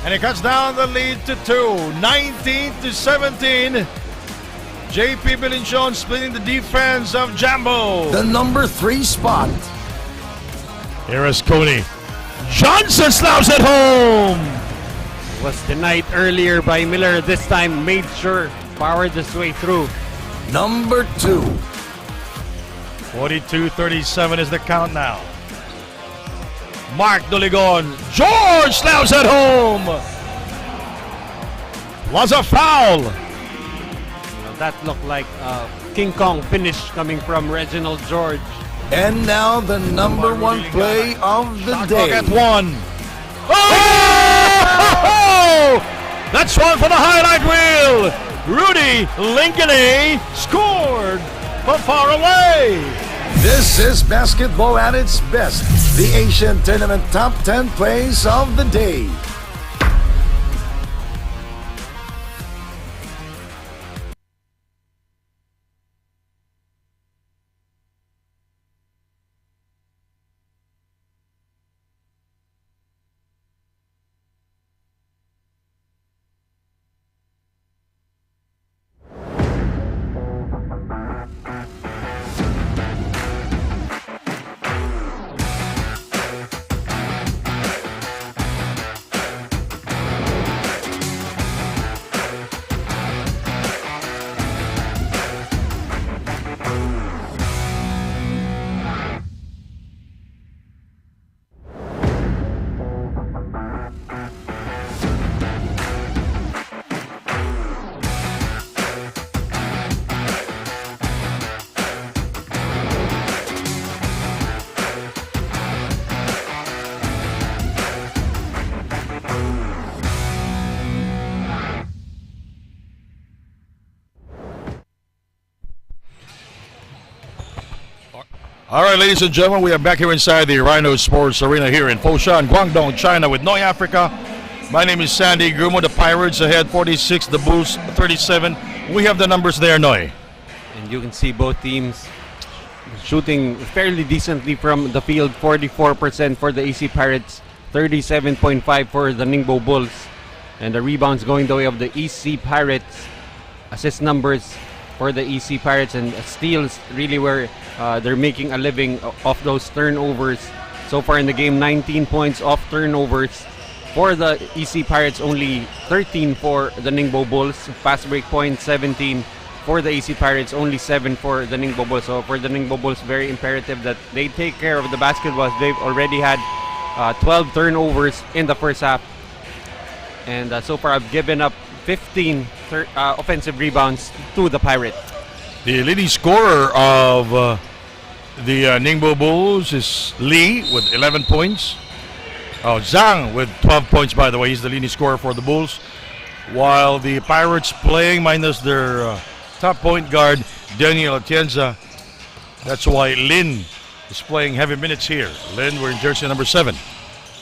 And he cuts down the lead to 2. 19 to 17. JP Belenchon splitting the defense of Jambo. The number 3 spot. Here is Coney. Johnson slaps it home. was denied earlier by Miller. This time made sure powered his way through. Number 2. 42-37 is the count now. Mark Doligon. George slaps it home. Was a foul. That looked like a King Kong finish coming from Reginald George. And now the number 1 play of the Shot clock day. at 1. Oh! That's one for the highlight reel. Rudy Lincoln scored from far away. This is basketball at its best. The Asian Tournament Top 10 Plays of the Day. All right, ladies and gentlemen, we are back here inside the Rhino Sports Arena here in Foshan, Guangdong, China with Noi Africa. My name is Sandy Grumo. The Pirates ahead 46, the Bulls 37. We have the numbers there, Noi. And you can see both teams shooting fairly decently from the field. 44% for the AC Pirates, 37.5% for the Ningbo Bulls. And the rebounds going the way of the EC Pirates. Assist numbers for the EC Pirates, and steals really where they're making a living off those turnovers. So far in the game, 19 points off turnovers for the EC Pirates, only 13 for the Ningbo Bulls. Fast break points, 17 for the EC Pirates, only 7 for the Ningbo Bulls. So for the Ningbo Bulls, very imperative that they take care of the basketball. They've already had 12 turnovers in the first half. And so far, I've given up 15 offensive rebounds to the Pirates. The leading scorer of the Ningbo Bulls is Lee with 11 points. Oh, Zhang with 12 points, by the way. He's the leading scorer for the Bulls. While the Pirates playing minus their top point guard, Daniel Atienza. That's why Lin is playing heavy minutes here. Lin wearing jersey number 7.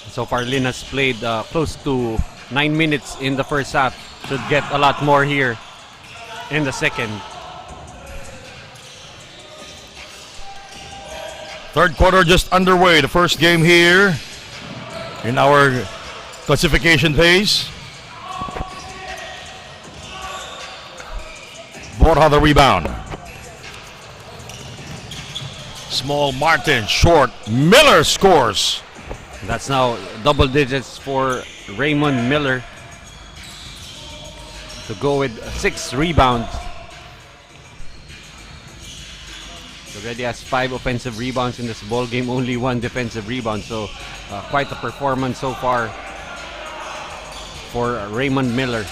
So far, Lin has played close to 9 minutes in the first half. Should get a lot more here in the second. Third quarter just underway. The first game here in our classification phase. Borja the rebound. Small Martin, short. Miller scores. That's now double digits for Raymond Miller to go with 6 rebounds. He already has 5 offensive rebounds in this ball game, only 1 defensive rebound. So quite a performance so far for Raymond Miller.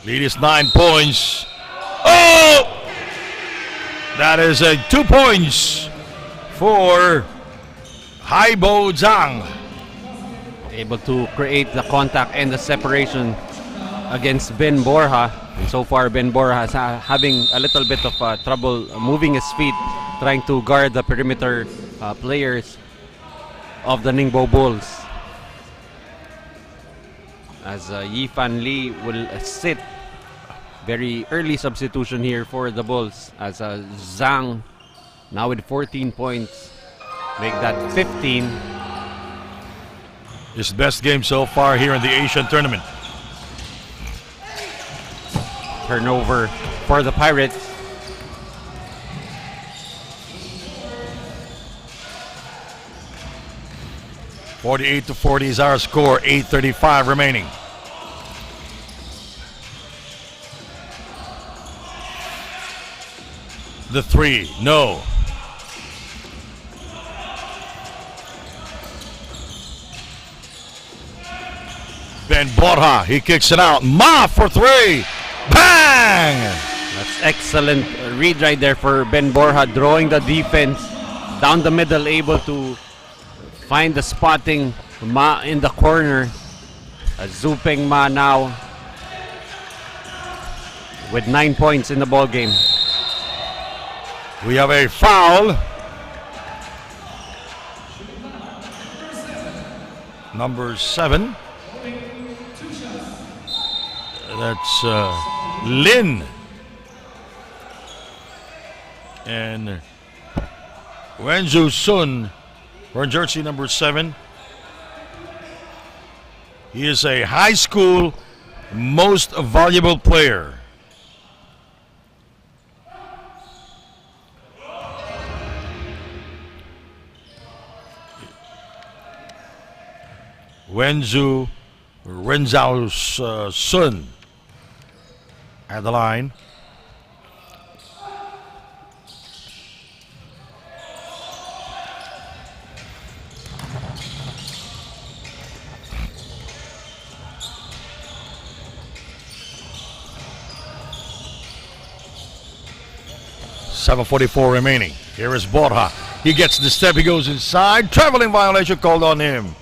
Lead is 9 points. Oh! That is a 2 points for Haibo Zhang. Able to create the contact and the separation against Ben Borja. And so far, Ben Borja is having a little bit of trouble moving his feet, trying to guard the perimeter players of the Ningbo Bulls. As Yi Fan Lee will sit. Very early substitution here for the Bulls as Zhang now with 14 points. Make that 15. His best game so far here in the Asian tournament. Turnover for the Pirates. (48-40) is our score. 8:35 remaining. The 3, no. Ben Borja, he kicks it out. Ma for 3. Bang! That's excellent read right there for Ben Borja, drawing the defense down the middle, able to find the spotting. Ma in the corner. Zupeng Ma now with 9 points in the ball game. We have a foul. Number 7. That's Lin. And Wenju Sun, wearing jersey number 7. He is a high school most valuable player. Renzhao Sun at the line. .7:44 remaining. Here is Borja. He gets the step. He goes inside. Traveling violation called on him.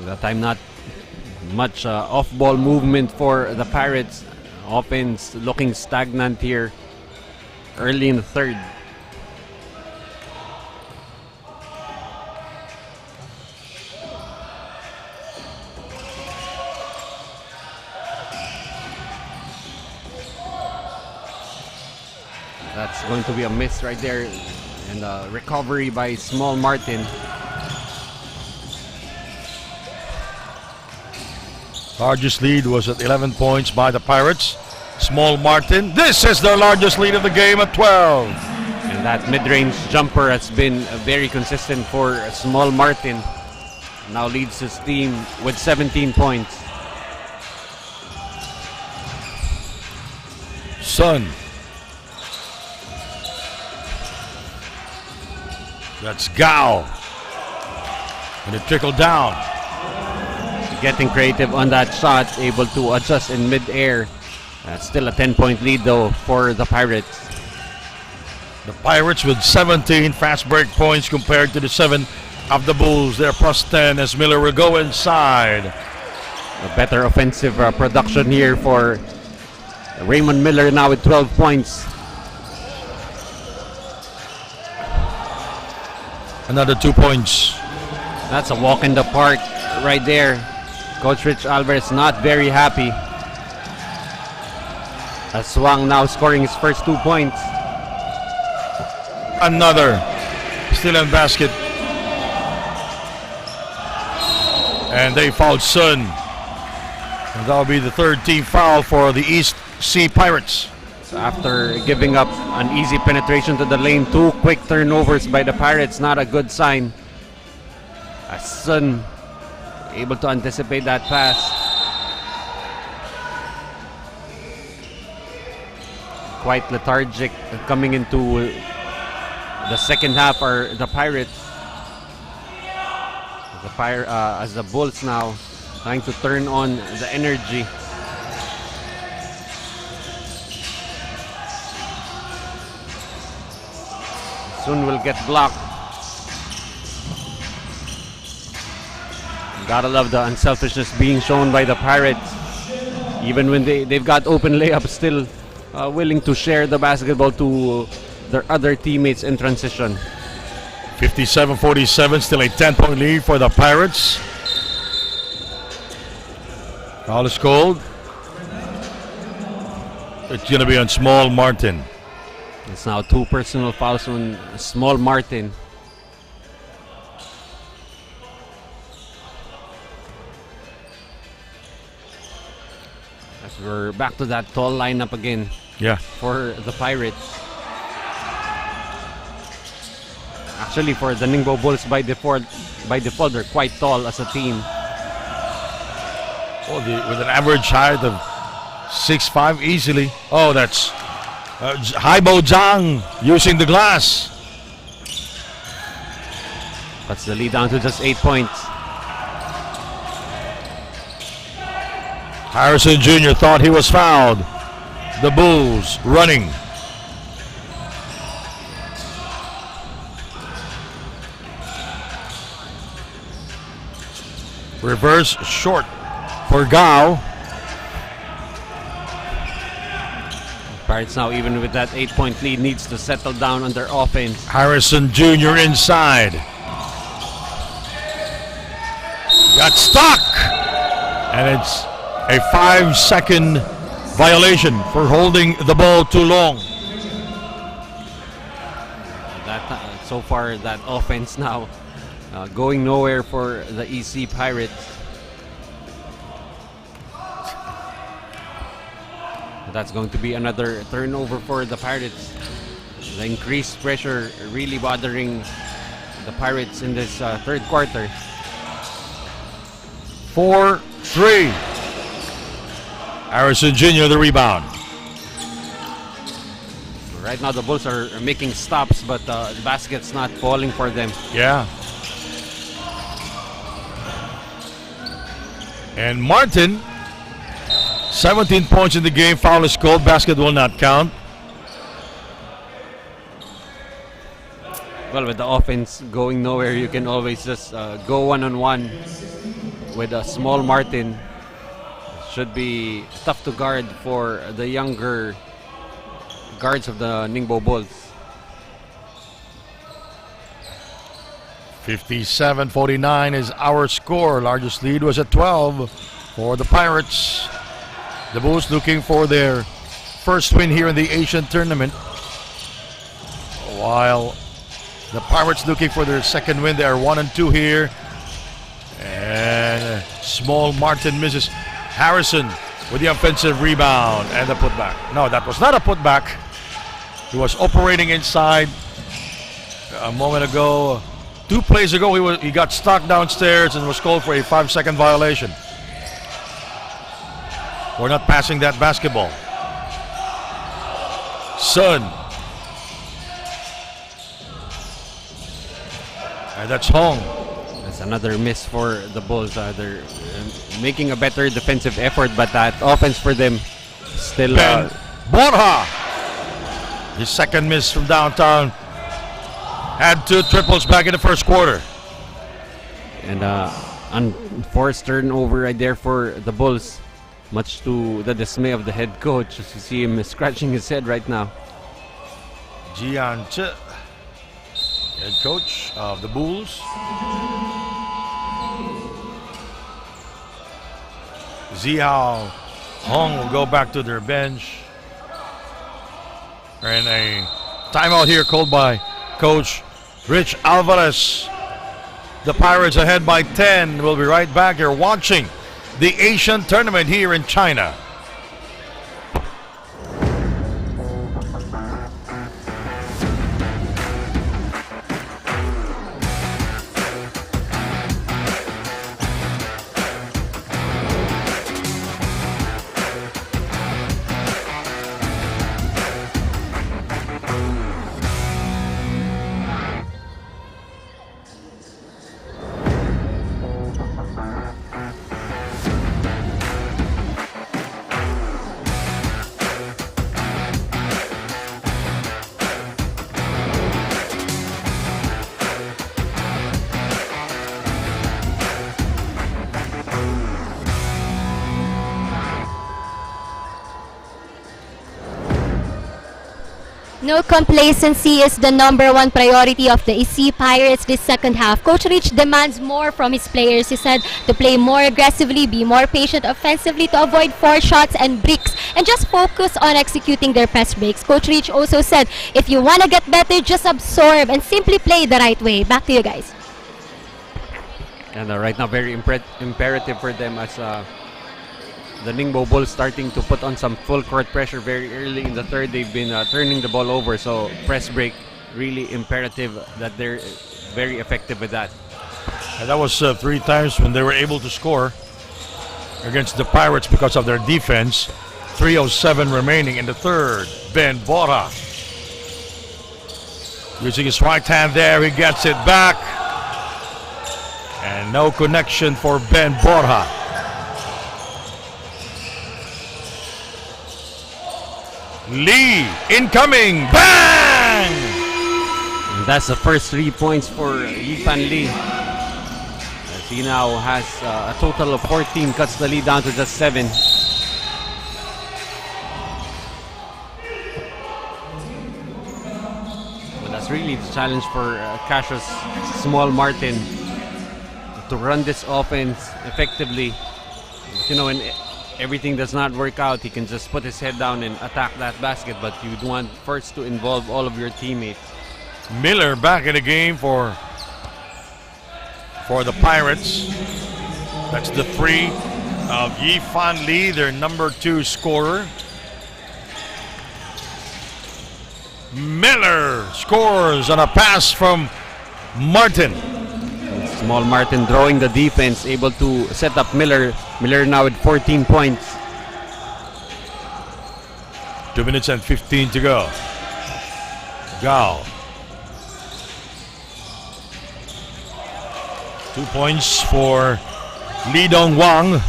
That time not much off-ball movement for the Pirates. Offense looking stagnant here early in the third. That's going to be a miss right there, and a recovery by Small Martin. Largest lead was at 11 points by the Pirates. Small Martin. This is their largest lead of the game at 12. And that mid-range jumper has been very consistent for Small Martin. Now leads his team with 17 points. Sun. That's Gao. And it trickled down. Getting creative on that shot, able to adjust in mid-air. Still a 10-point lead though for the Pirates. The Pirates with 17 fast break points compared to the 7 of the Bulls. They're plus 10 as Miller will go inside. A better offensive production here for Raymond Miller now with 12 points. Another 2 points. That's a walk in the park right there. Coach Rich Alvarez not very happy. As Swang now scoring his first 2 points. Another steal and basket. And they fouled Sun. And that'll be the third team foul for the East Sea Pirates. So after giving up an easy penetration to the lane, 2 quick turnovers by the Pirates, not a good sign. As Sun able to anticipate that pass. Quite lethargic coming into the second half are the Pirates. As the Bulls now trying to turn on the energy. Soon will get blocked. Gotta love the unselfishness being shown by the Pirates. Even when they've got open layups, still willing to share the basketball to their other teammates in transition. 57-47, still a 10-point lead for the Pirates. Foul is called. It's going to be on Small Martin. It's now 2 personal fouls on Small Martin. As we're back to that tall lineup again. Yeah. For the Pirates. Actually, for the Ningbo Bulls, by default, they're quite tall as a team. Oh, with an average height of 6'5" easily. Oh, that's Haibo Zhang using the glass. Cuts the lead down to just 8 points. Harrison Jr. thought he was fouled. The Bulls running. Reverse short for Gao. Pirates now, even with that 8-point lead, needs to settle down on their offense. Harrison Jr. inside. Got stuck. And it's a 5-second violation for holding the ball too long. So far, that offense now going nowhere for the EC Pirates. That's going to be another turnover for the Pirates. The increased pressure really bothering the Pirates in this third quarter. 4-3. Harrison Jr. the rebound. Right now the Bulls are making stops, but the basket's not falling for them. Yeah. And Martin, 17 points in the game. Foul is called. Basket will not count. Well, with the offense going nowhere, you can always just go one-on-one with a Small Martin. Should be tough to guard for the younger guards of the Ningbo Bulls. 57-49 is our score. Largest lead was at 12 for the Pirates. The Bulls looking for their first win here in the Asian tournament, while the Pirates looking for their second win. They are 1-2 here. And Small Martin misses. Harrison with the offensive rebound and the putback. No, that was not a putback. He was operating inside a moment ago. 2 plays ago, he got stuck downstairs and was called for a 5-second violation. We're not passing that basketball. Sun. And that's Hong. That's another miss for the Bulls. They're making a better defensive effort, but that offense for them still... Ben Borja. His second miss from downtown. Had 2 triples back in the first quarter. And unforced turnover right there for the Bulls, much to the dismay of the head coach, as you see him scratching his head right now. Jian Che, head coach of the Bulls. Zihao Hong will go back to their bench. And a timeout here called by Coach Rich Alvarez. The Pirates ahead by 10. We'll be right back. You're watching the Asian tournament here in China. No complacency is the #1 priority of the EC Pirates this second half. Coach Rich demands more from his players. He said to play more aggressively, be more patient offensively to avoid foreshots and breaks, and just focus on executing their pass breaks. Coach Rich also said, if you want to get better, just absorb and simply play the right way. Back to you guys. And right now, very imperative for them as the Ningbo Bulls starting to put on some full court pressure very early in the third. They've been turning the ball over, so press break really imperative that they're very effective with that. And that was 3 times when they were able to score against the Pirates because of their defense. 3:07 remaining in the third. Ben Bora using his right hand there, he gets it back. And no connection for Ben Bora. Lee incoming, bang! And that's the first 3 points for Yifan Lee. As he now has a total of 14, cuts the lead down to just 7. But that's really the challenge for Cassius Small Martin to run this offense effectively. But, you know, when everything does not work out, he can just put his head down and attack that basket, but you'd want first to involve all of your teammates. Miller back in the game for the Pirates. That's the 3 of Yifan Lee, their #2 scorer. Miller scores on a pass from Martin. Small Martin drawing the defense, able to set up Miller. Miller now with 14 points. 2 minutes and 15 to go. Gao. 2 points for Lee Dong Wang.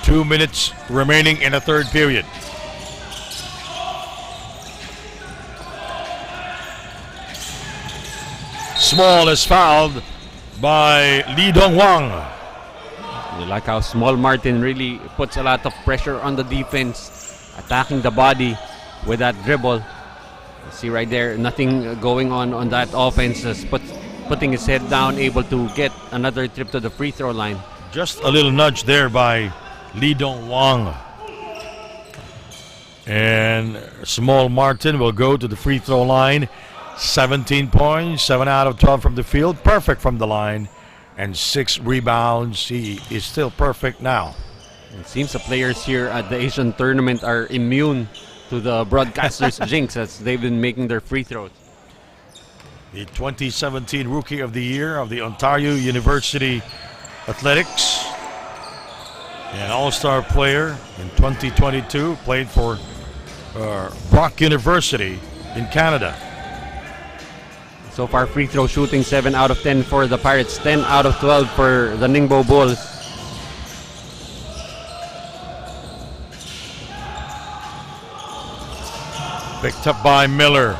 2 minutes remaining in the third period. Small is fouled by Lee Dong Wang. You like how Small Martin really puts a lot of pressure on the defense, attacking the body with that dribble. You see right there, nothing going on that offense. Just putting his head down, able to get another trip to the free throw line. Just a little nudge there by Lee Dong Wang. And Small Martin will go to the free throw line. 17 points, 7 out of 12 from the field, perfect from the line, and 6 rebounds. He is still perfect now. It seems the players here at the Asian tournament are immune to the broadcasters' jinx as they've been making their free throws. The 2017 Rookie of the Year of the Ontario University Athletics. An all-star player in 2022, played for Brock University in Canada. So far, free throw shooting 7 out of 10 for the Pirates, 10 out of 12 for the Ningbo Bulls. Picked up by Miller.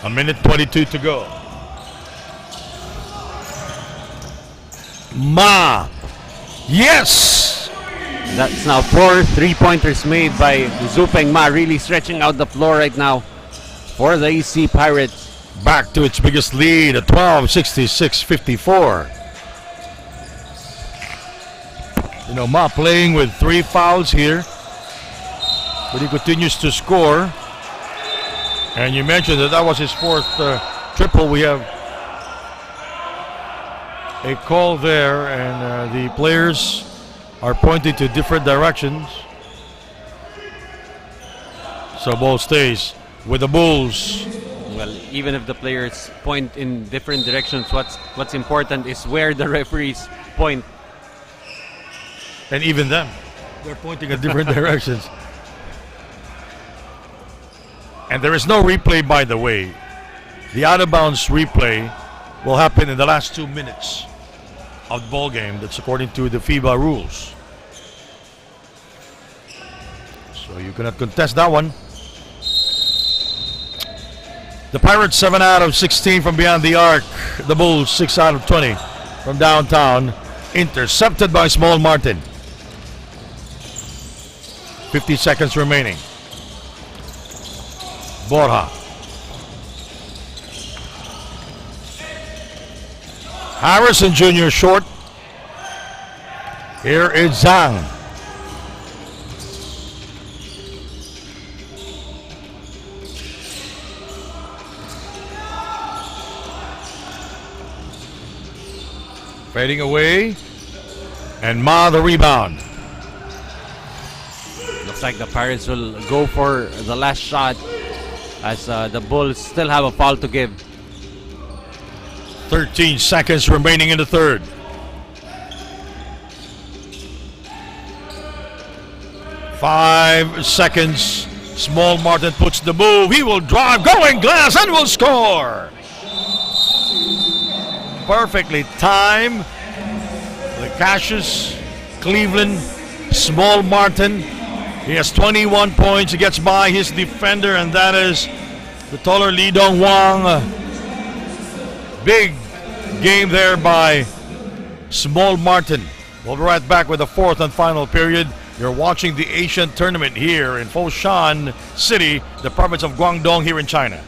A minute 22 to go. Ma. Yes! That's now 4 3-pointers made by Zupeng Ma, really stretching out the floor right now for the EC Pirates. Back to its biggest lead at 12, 66-54. You know, Ma playing with 3 fouls here, but he continues to score. And you mentioned that was his 4th triple. We have a call there, and the players are pointing to different directions. So ball stays with the Bulls. Well, even if the players point in different directions, what's important is where the referees point. And even them, they're pointing at different directions. And there is no replay, by the way. The out of bounds replay will happen in the last 2 minutes of the ball game. That's according to the FIBA rules. So you cannot contest that one. The Pirates 7 out of 16 from beyond the arc. The Bulls 6 out of 20 from downtown. Intercepted by Small Martin. 50 seconds remaining. Borja. Harrison Jr. short. Here is Zhang. Fading away. And Ma the rebound. Looks like the Pirates will go for the last shot as the Bulls still have a foul to give. 13 seconds remaining in the third. Five seconds. Small Martin puts the move. He will drive, going glass, and will score. Perfectly timed. The Cassius, Cleveland, Small Martin. He has 21 points. He gets by his defender, and that is the taller Lee Dong Wang. Big game there by Small Martin. We'll be right back with the fourth and final period. You're watching the Asian tournament here in Foshan City, the province of Guangdong here in China.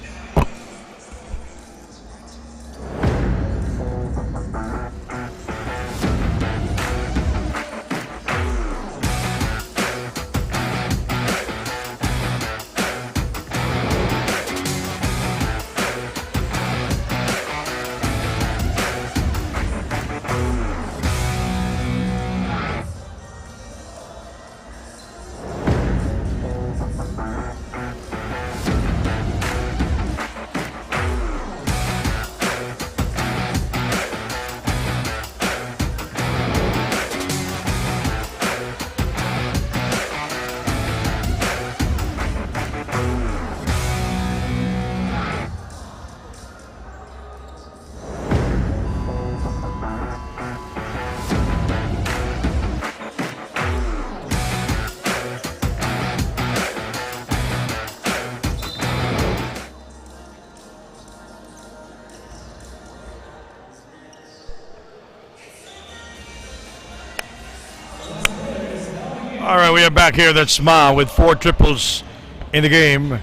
All right, we are back here. That's Ma with 4 triples in the game.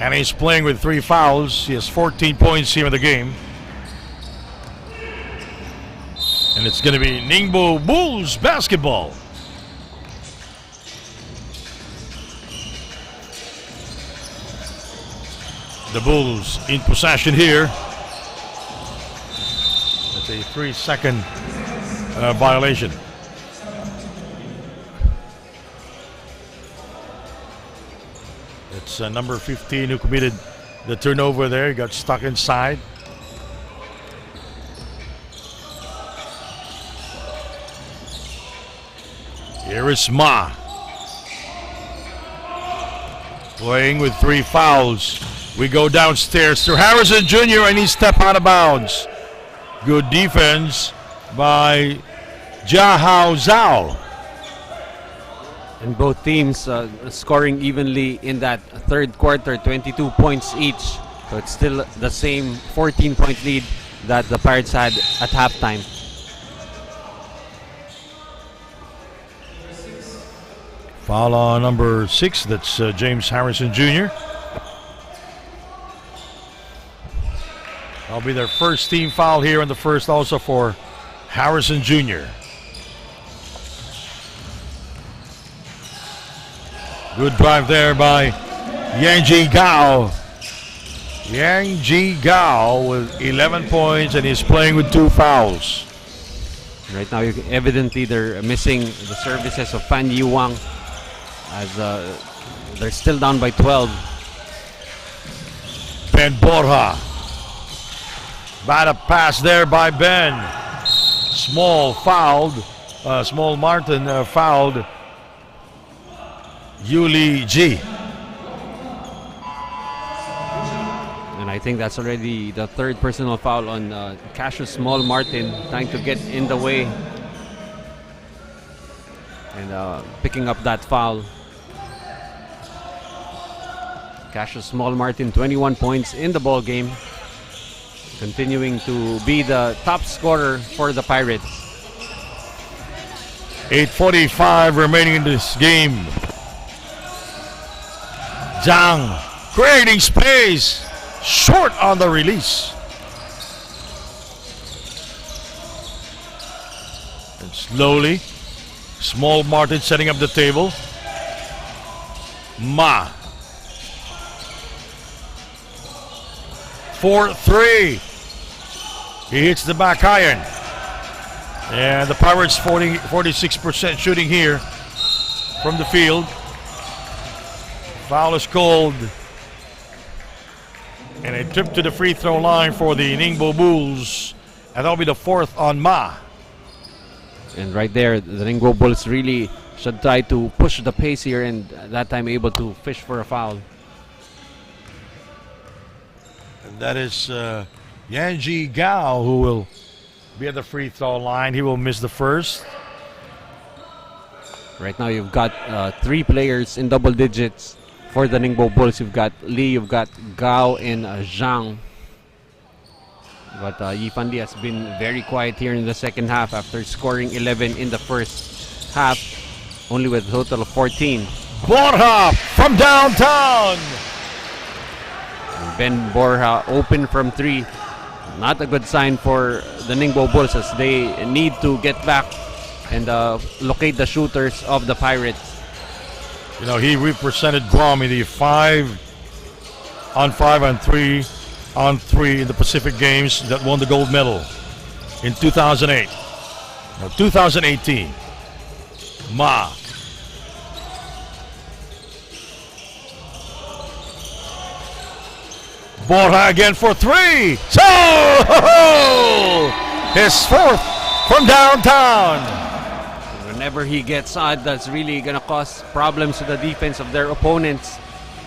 And he's playing with 3 fouls. He has 14 points here in the game. And it's going to be Ningbo Bulls basketball. The Bulls in possession here. That's a 3-second violation. It's number 15 who committed the turnover there. He got stuck inside. Here is Ma. Playing with 3 fouls. We go downstairs to Harrison Jr. and he stepped out of bounds. Good defense by Jahao Zhao. And both teams scoring evenly in that third quarter, 22 points each. So it's still the same 14-point lead that the Pirates had at halftime. Foul on number 6, that's James Harrison Jr. That'll be their first team foul here in the first, also for Harrison Jr. Good drive there by Yang Ji Gao. Yang Ji Gao with 11 points and he's playing with 2 fouls. Right now, evidently they're missing the services of Fan Yi Wang as they're still down by 12. Ben Borja. Bad pass there by Ben. Small fouled. Small Martin fouled Yuli G. And I think that's already the third personal foul on Cassius Small Martin, trying to get in the way and picking up that foul. Cassius Small Martin, 21 points in the ball game. continuing to be the top scorer for the Pirates. 8:45 remaining in this game. Zhang creating space. Short on the release. And slowly, Small Martin setting up the table. Ma. 4-3. He hits the back iron. And the Pirates 46% shooting here from the field. Foul is called. And a trip to the free throw line for the Ningbo Bulls. And that'll be the fourth on Ma. And right there, the Ningbo Bulls really should try to push the pace here, and that time able to fish for a foul. And that is Yanji Gao who will be at the free throw line. He will miss the first. Right now, you've got 3 players in double digits for the Ningbo Bulls. You've got Lee, you've got Gao, and Zhang. But Yifan Lee has been very quiet here in the second half after scoring 11 in the first half, only with a total of 14. Borja from downtown. And Ben Borja open from 3. Not a good sign for the Ningbo Bulls as they need to get back and locate the shooters of the Pirates. You know, he represented Guam in the 5-on-5 and 3-on-3 in the Pacific Games that won the gold medal in 2008. No, 2018. Ma. Borja again for 3. So, his fourth from downtown. Whenever he gets out, that's really gonna cause problems to the defense of their opponents.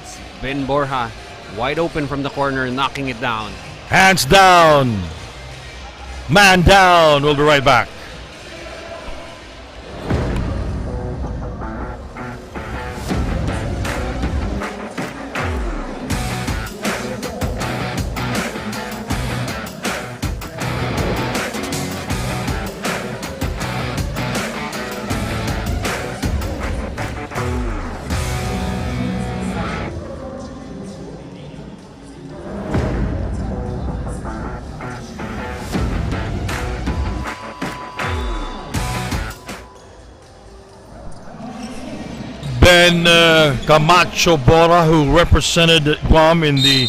It's Ben Borja wide open from the corner, knocking it down. Hands down. Man down. We'll be right back. Ben Camacho Bora, who represented Guam in the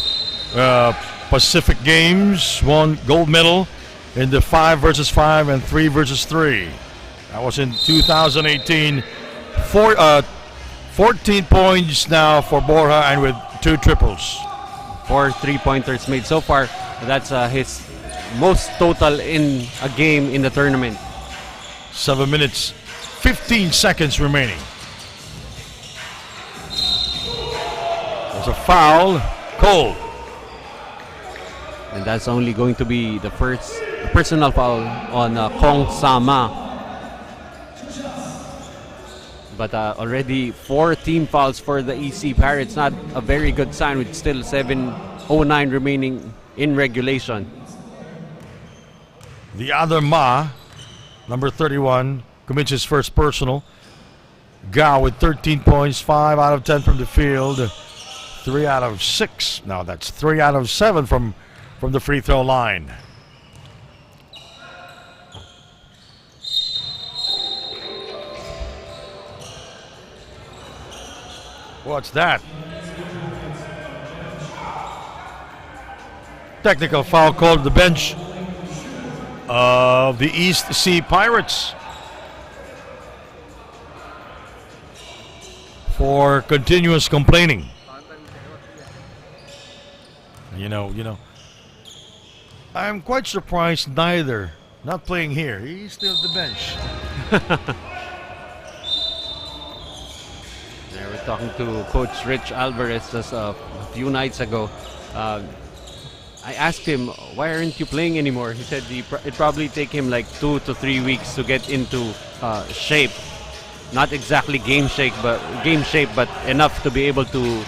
Pacific Games, won gold medal in the 5 versus 5 and 3 versus 3. That was in 2018. 14 points now for Borja, and with 2 triples. 4 3-pointers made so far. That's his most total in a game in the tournament. 7 minutes, 15 seconds remaining. There's a foul called. And that's only going to be the first personal foul on Kong Sama. But already 4 team fouls for the EC Pirates. Not a very good sign with still 7:09 remaining in regulation. The other Ma, number 31, commits his first personal. Gao with 13 points, 5 out of 10 from the field, 3 out of 6. Now that's 3 out of 7 from the free throw line. What's that? Technical foul called to the bench of the East Sea Pirates for continuous complaining. You know, I'm quite surprised neither not playing here. He's still at the bench. Yeah, we're talking to Coach Rich Alvarez just a few nights ago. I asked him, why aren't you playing anymore? He said it probably take him like 2 to 3 weeks to get into shape. Not exactly game shape, but enough to be able to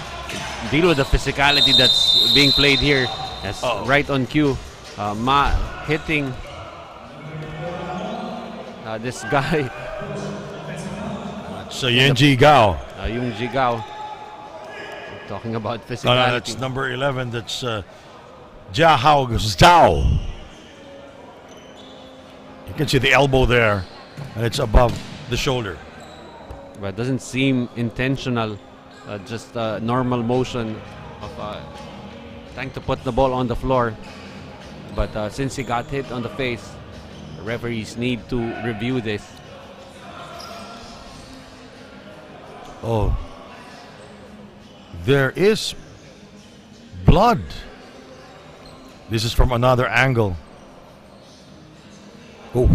deal with the physicality that's being played here. That's right on cue. Ma hitting this guy, So Yenji Gao. Yung Jigao. Talking about physicality. No, that's number 11. That's Jia Hao Zhao. You can see the elbow there, and it's above the shoulder. But it doesn't seem intentional. Just a normal motion of trying to put the ball on the floor. But since he got hit on the face, referees need to review this. Oh, there is blood. This is from another angle. Oh,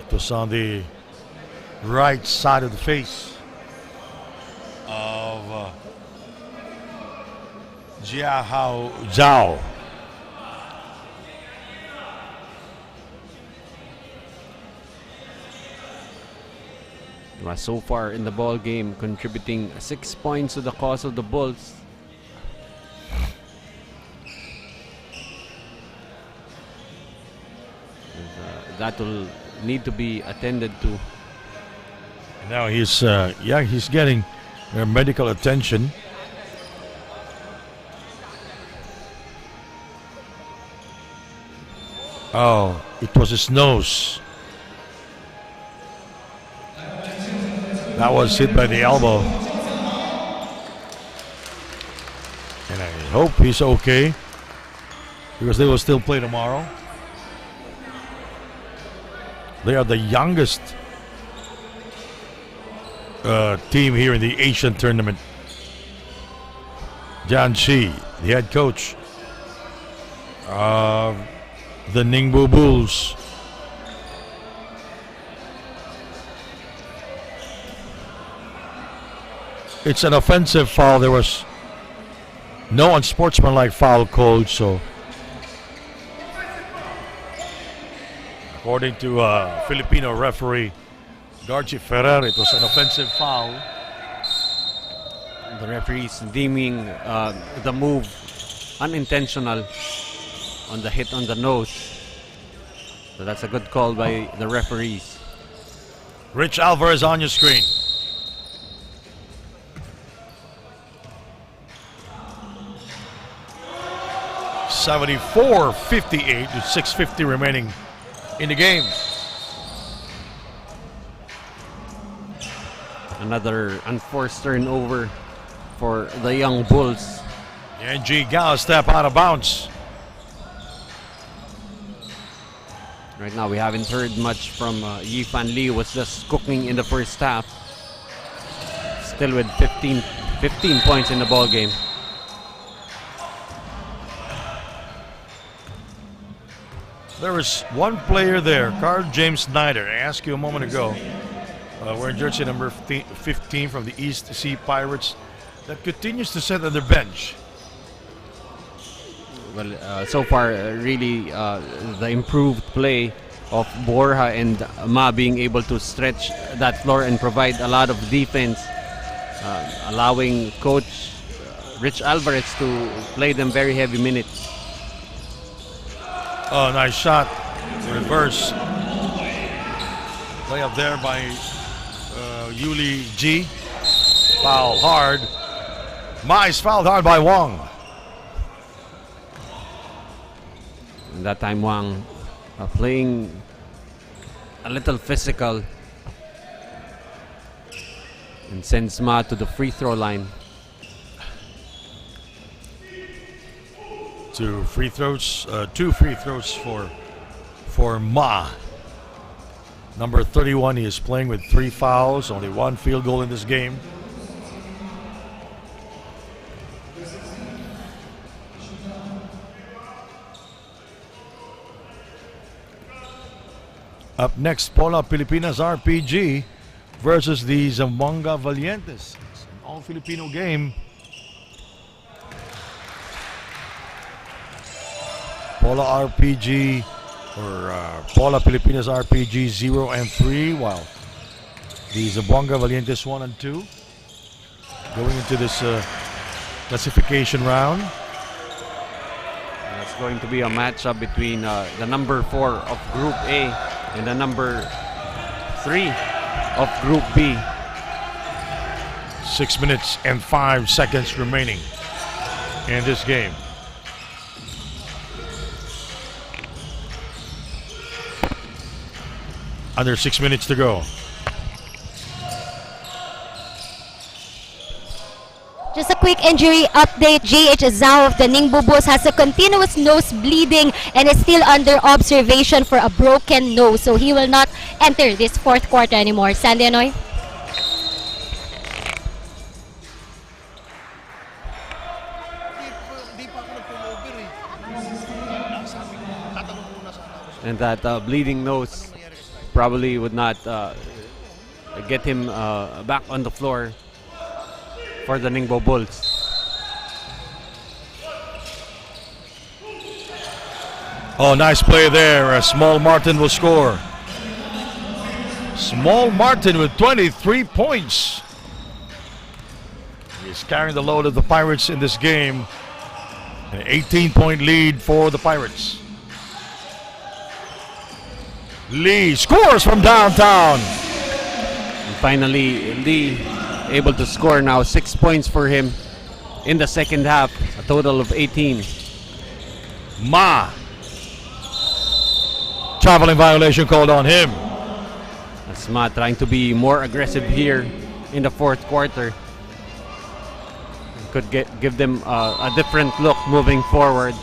it was on the right side of the face of Jia Hao Zhao. So far in the ball game, contributing 6 points to the cause of the Bulls. That will need to be attended to. Now he's getting medical attention. Oh, it was his nose. That was hit by the elbow. And I hope he's okay, because they will still play tomorrow. They are the youngest team here in the Asian tournament. Jian Shi, the head coach of the Ningbo Bulls. It's an offensive foul. There was no unsportsmanlike foul called, so according to Filipino referee Garchi Ferrer, it was an offensive foul. The referees deeming the move unintentional on the hit on the nose. So that's a good call by the referees. Rich Alvarez on your screen. (74-58) with 6:50 remaining in the game. Another unforced turnover for the young Bulls. And G. Gao step out of bounds. Right now we haven't heard much from Yi Fan Lee, who was just cooking in the first half. Still with 15 points in the ball game. There is one player there, Carl James Snyder. I asked you a moment ago, wearing jersey number 15 from the East Sea Pirates, that continues to sit on the bench. Well, so far, really, the improved play of Borja and Ma being able to stretch that floor and provide a lot of defense, allowing Coach Rich Alvarez to play them very heavy minutes. Oh, nice shot. Reverse. Play up there by Yuli G. Foul hard. Ma is fouled hard by Wang. And that time Wang playing a little physical and sends Ma to the free throw line. Two free throws for Ma. Number 31, he is playing with 3 fouls, only 1 field goal in this game. Up next, Pola Pilipinas RPG versus the Zamboanga Valientes. It's an all-Filipino game. Pola RPG or Pola Pilipinas RPG 0-3, while the Zamboanga Valientes 1-2. Going into this classification round. It's going to be a matchup between the number 4 of Group A and the number 3 of Group B. 6 minutes and 5 seconds remaining in this game. Under 6 minutes to go. Just a quick injury update. JH Zhao of the Ningbo Bulls has a continuous nose bleeding and is still under observation for a broken nose. So he will not enter this fourth quarter anymore. Sandy Anoy? And that bleeding nose probably would not get him back on the floor for the Ningbo Bulls. Oh, nice play there. Small Martin will score. Small Martin with 23 points. He's carrying the load of the Pirates in this game. An 18-point lead for the Pirates. Lee scores from downtown. And finally, Lee able to score now. 6 points for him in the second half, a total of 18. Ma. Traveling violation called on him. That's Ma trying to be more aggressive here in the fourth quarter. Could give them a different look moving forward,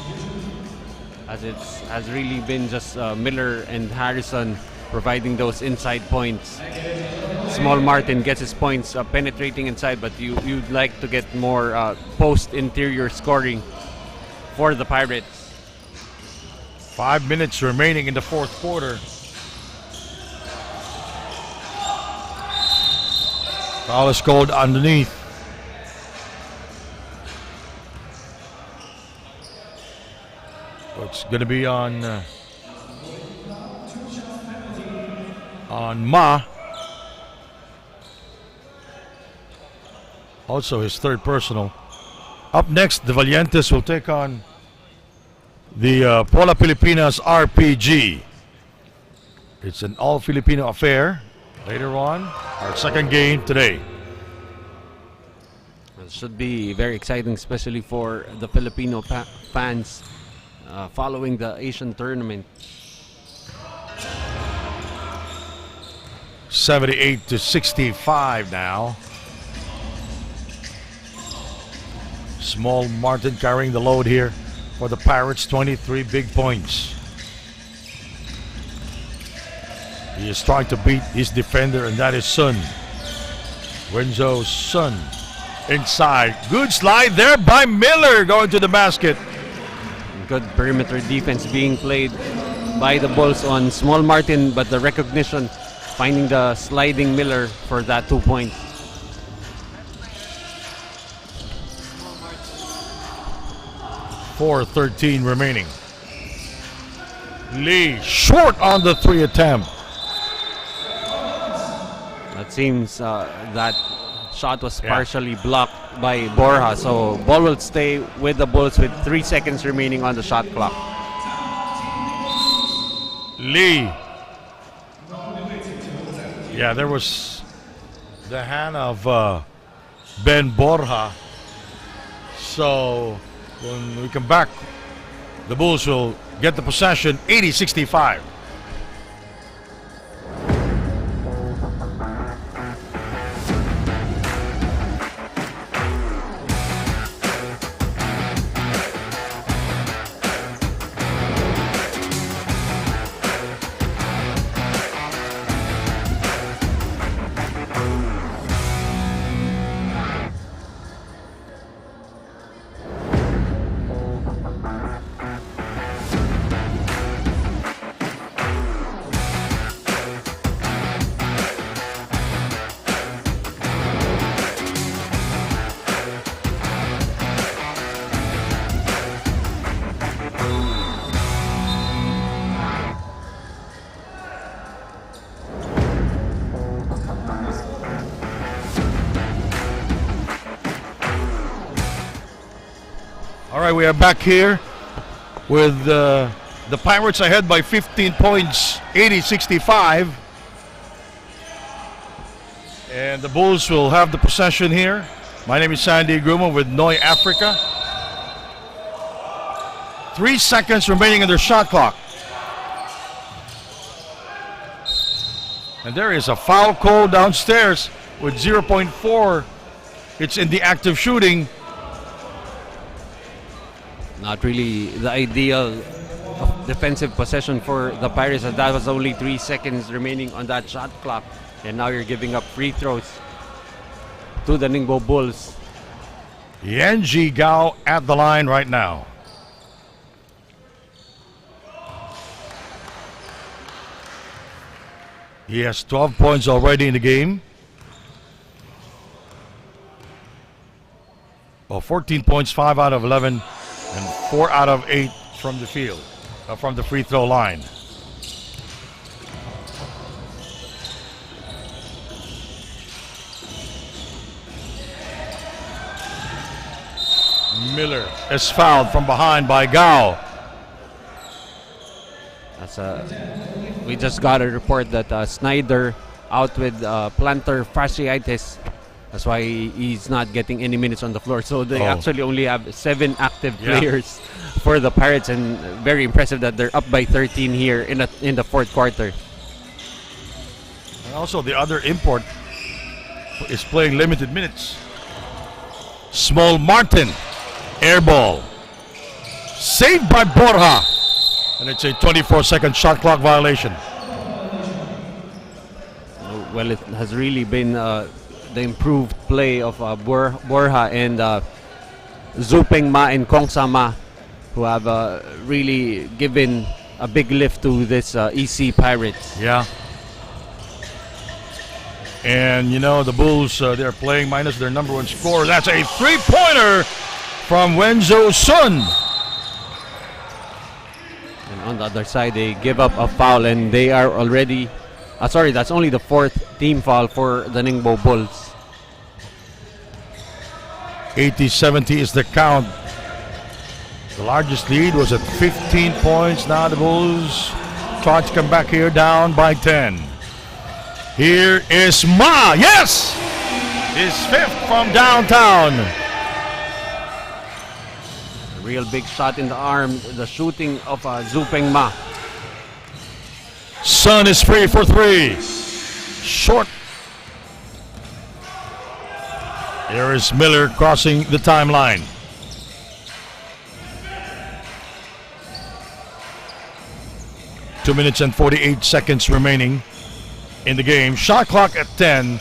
as it has really been just Miller and Harrison providing those inside points. Small Martin gets his points penetrating inside, but you'd like to get more post interior scoring for the Pirates. 5 minutes remaining in the fourth quarter. Foul is called underneath. It's going to be on Ma. Also his third personal. Up next, the Valientes will take on the Pola Pilipinas RPG. It's an all-Filipino affair. Later on, our second game today. It should be very exciting, especially for the Filipino fans following the Asian tournament. 78-65 now. Small Martin carrying the load here for the Pirates. 23 big points. He is trying to beat his defender, and that is Sun. Renzo Sun inside. Good slide there by Miller going to the basket. Good perimeter defense being played by the Bulls on Small Martin, but the recognition finding the sliding Miller for that 2 points. .413 remaining. Lee short on the 3 attempt. It seems that shot was partially blocked by Borja, so ball will stay with the Bulls with 3 seconds remaining on the shot clock. Lee. Yeah, there was the hand of Ben Borja. So when we come back, the Bulls will get the possession. 80-65. All right, we are back here with the Pirates ahead by 15 points, 80-65. And the Bulls will have the possession here. My name is Sandy Gruma with Noi Africa. 3 seconds remaining in their shot clock. And there is a foul call downstairs with 0.4. It's in the act of shooting. Not really the ideal defensive possession for the Pirates, as that was only 3 seconds remaining on that shot clock. And now you're giving up free throws to the Ningbo Bulls. Yanji Gao at the line right now. He has 12 points already in the game. 14 points, 5 out of 11, and 4 out of 8 from the field, from the free throw line. Miller is fouled from behind by Gao. We just got a report that Snyder out with plantar fasciitis. That's why he's not getting any minutes on the floor. So they actually only have 7 active players for the Pirates, and very impressive that they're up by 13 here in the fourth quarter. And also the other import is playing limited minutes. Small Martin, air ball, saved by Borja, and it's a 24-second shot clock violation. Well, it has really been the improved play of Borja and Zupeng Ma and Kong Sama, who have really given a big lift to this EC Pirates. Yeah. And you know, the Bulls, they're playing minus their number 1 scorer. That's a 3-pointer from Wenzo Sun. And on the other side, they give up a foul, and they are already... sorry, that's only the 4th team foul for the Ningbo Bulls. 80-70 is the count. The largest lead was at 15 points. Now the Bulls try to come back here down by 10. Here is Ma. Yes! His 5th from downtown. A real big shot in the arm, the shooting of Zupeng Ma. Sun is free for 3. Short. Here is Miller crossing the timeline. Two minutes and 48 seconds remaining in the game. Shot clock at 10.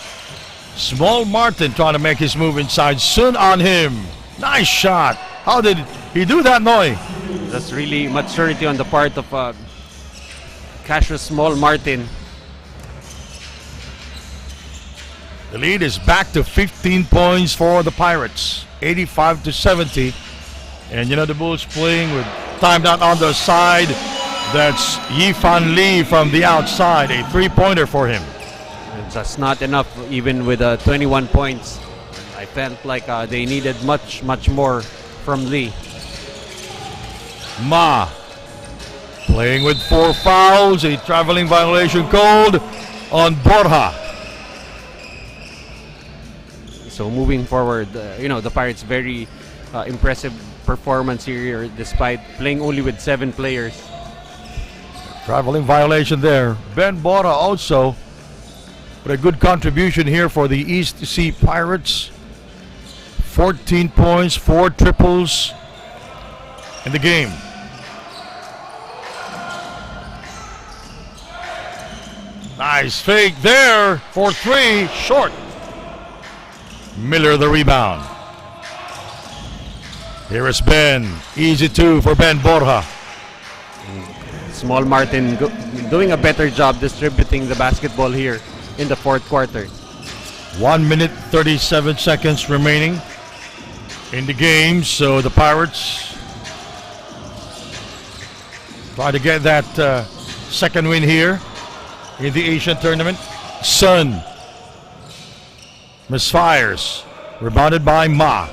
Small Martin trying to make his move inside. Sun on him. Nice shot. How did he do that, Noy? That's really maturity on the part of Cassius Small Martin. The lead is back to 15 points for the Pirates. 85-70. And you know, the Bulls playing with timed out on the side. That's Yifan Lee from the outside. A 3-pointer for him. That's not enough, even with 21 points. I felt like they needed much more from Lee. Ma playing with 4 fouls. A traveling violation called on Borja. So moving forward, you know, the Pirates very impressive performance here despite playing only with 7 players. Traveling violation there. Ben Borja also, but a good contribution here for the East Sea Pirates. 14 points, 4 triples in the game. Nice fake there for 3, short. Miller the rebound. Here is Ben. Easy 2 for Ben Borja. Small Martin doing a better job distributing the basketball here in the fourth quarter. 1 minute 37 seconds remaining in the game, so the Pirates try to get that second win here in the Asian tournament. Sun misfires, rebounded by Ma.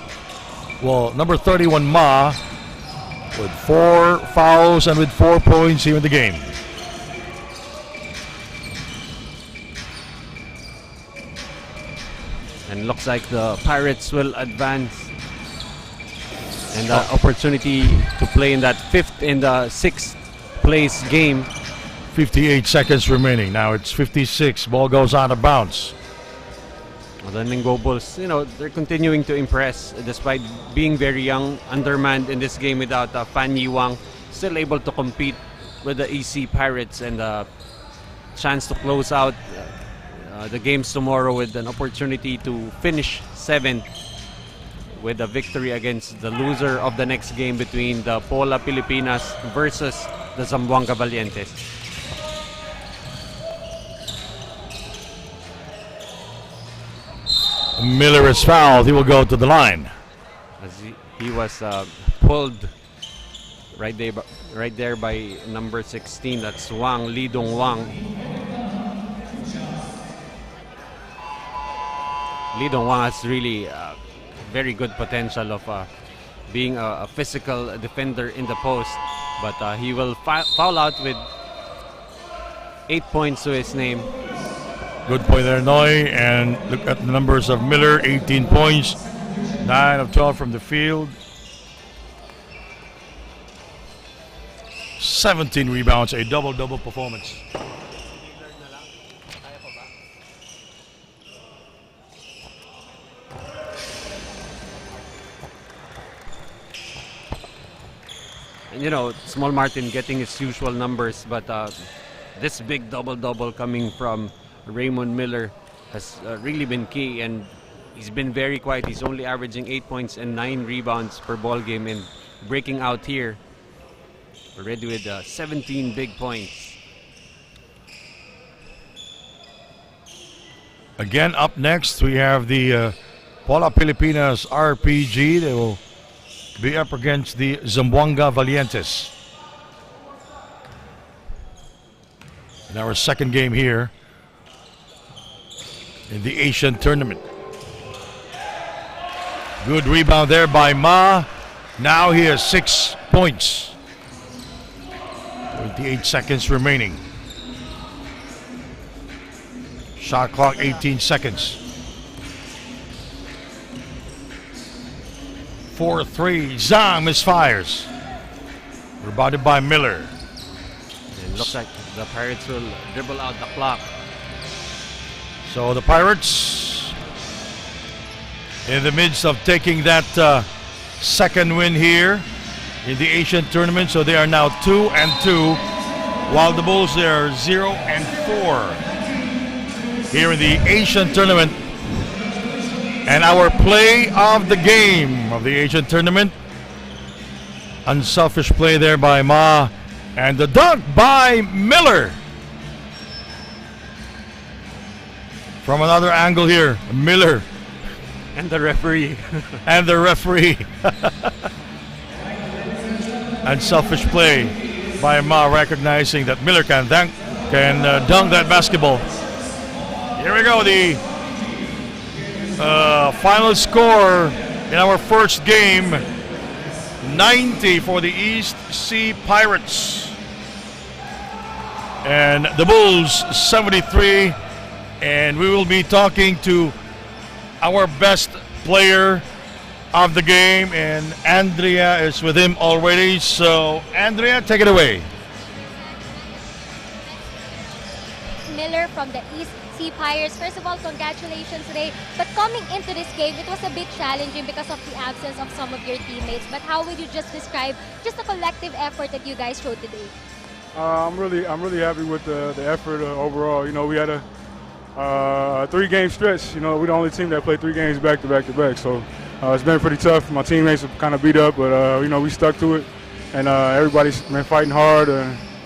Well, number 31 Ma with 4 fouls and with 4 points here in the game. And looks like the Pirates will advance. And the opportunity to play in that 5th and the 6th place game. 58 seconds remaining. Now it's 56. Ball goes out of bounds. Well, the Ningbo Bulls, they're continuing to impress despite being very young, undermanned in this game without Fan Yi Wang. Still able to compete with the EC Pirates and a chance to close out the games tomorrow with an opportunity to finish 7th with a victory against the loser of the next game between the Pola Pilipinas versus the Zamboanga Valientes. Miller is fouled. He will go to the line. As he was pulled right there by number 16. That's Wang, Lee Dong Wang. Lee Dong Wang has really very good potential of being a physical defender in the post, but he will foul out with 8 points to his name. Good point there, Noy. And look at the numbers of Miller. 18 points, 9 of 12 from the field, 17 rebounds, a double-double performance. And Small Martin getting his usual numbers, but this big double-double coming from Raymond Miller has really been key, and he's been very quiet. He's only averaging 8 points and 9 rebounds per ball game, and breaking out here already with 17 big points. Again, up next we have the Pola Pilipinas RPG. They will be up against the Zamboanga Valientes in our second game here in the Asian tournament. Good rebound there by Ma. Now he has 6 points. 28 seconds remaining. Shot clock 18 seconds. 4-3. Zhang misfires. Rebounded by Miller. And looks like the Pirates will dribble out the clock. So the Pirates, in the midst of taking that second win here in the Asian tournament, so they are now 2-2, while the Bulls they are 0-4 here in the Asian tournament. And our play of the game of the Asian tournament, unselfish play there by Ma, and the dunk by Miller. From another angle here, Miller. And the referee. And the referee. Unselfish play by Ma, recognizing that Miller can dunk that basketball. Here we go, the final score in our first game, 90 for the East Sea Pirates. And the Bulls, 73. And we will be talking to our best player of the game, and Andrea is with him already. So, Andrea, take it away. Miller from the East Sea Pirates. First of all, congratulations today. But coming into this game, it was a bit challenging because of the absence of some of your teammates. But how would you just describe just the collective effort that you guys showed today? I'm really happy with the effort overall. We had a 3-game stretch. We're the only team that played 3 games back to back to back. So it's been pretty tough. My teammates are kind of beat up, but we stuck to it, and everybody's been fighting hard,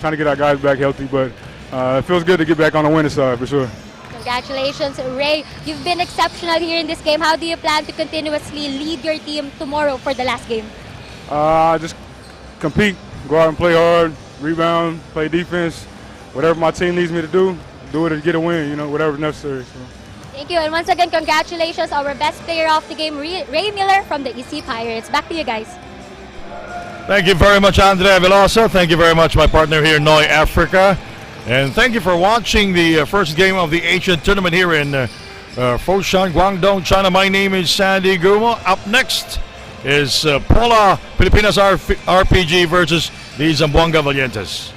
trying to get our guys back healthy. But it feels good to get back on the winning side for sure. Congratulations, Ray. You've been exceptional here in this game. How do you plan to continuously lead your team tomorrow for the last game? Just compete, go out and play hard, rebound, play defense. Whatever my team needs me to do it to get a win, whatever's necessary. So. Thank you, and once again, congratulations, our best player of the game, Ray Miller from the EC Pirates. Back to you guys. Thank you very much, Andrea Velosa. Thank you very much, my partner here, Noy Africa. And thank you for watching the first game of the Asian tournament here in Foshan, Guangdong, China. My name is Sandy Gumo. Up next is Pola Pilipinas RPG versus the Zamboanga Valientes.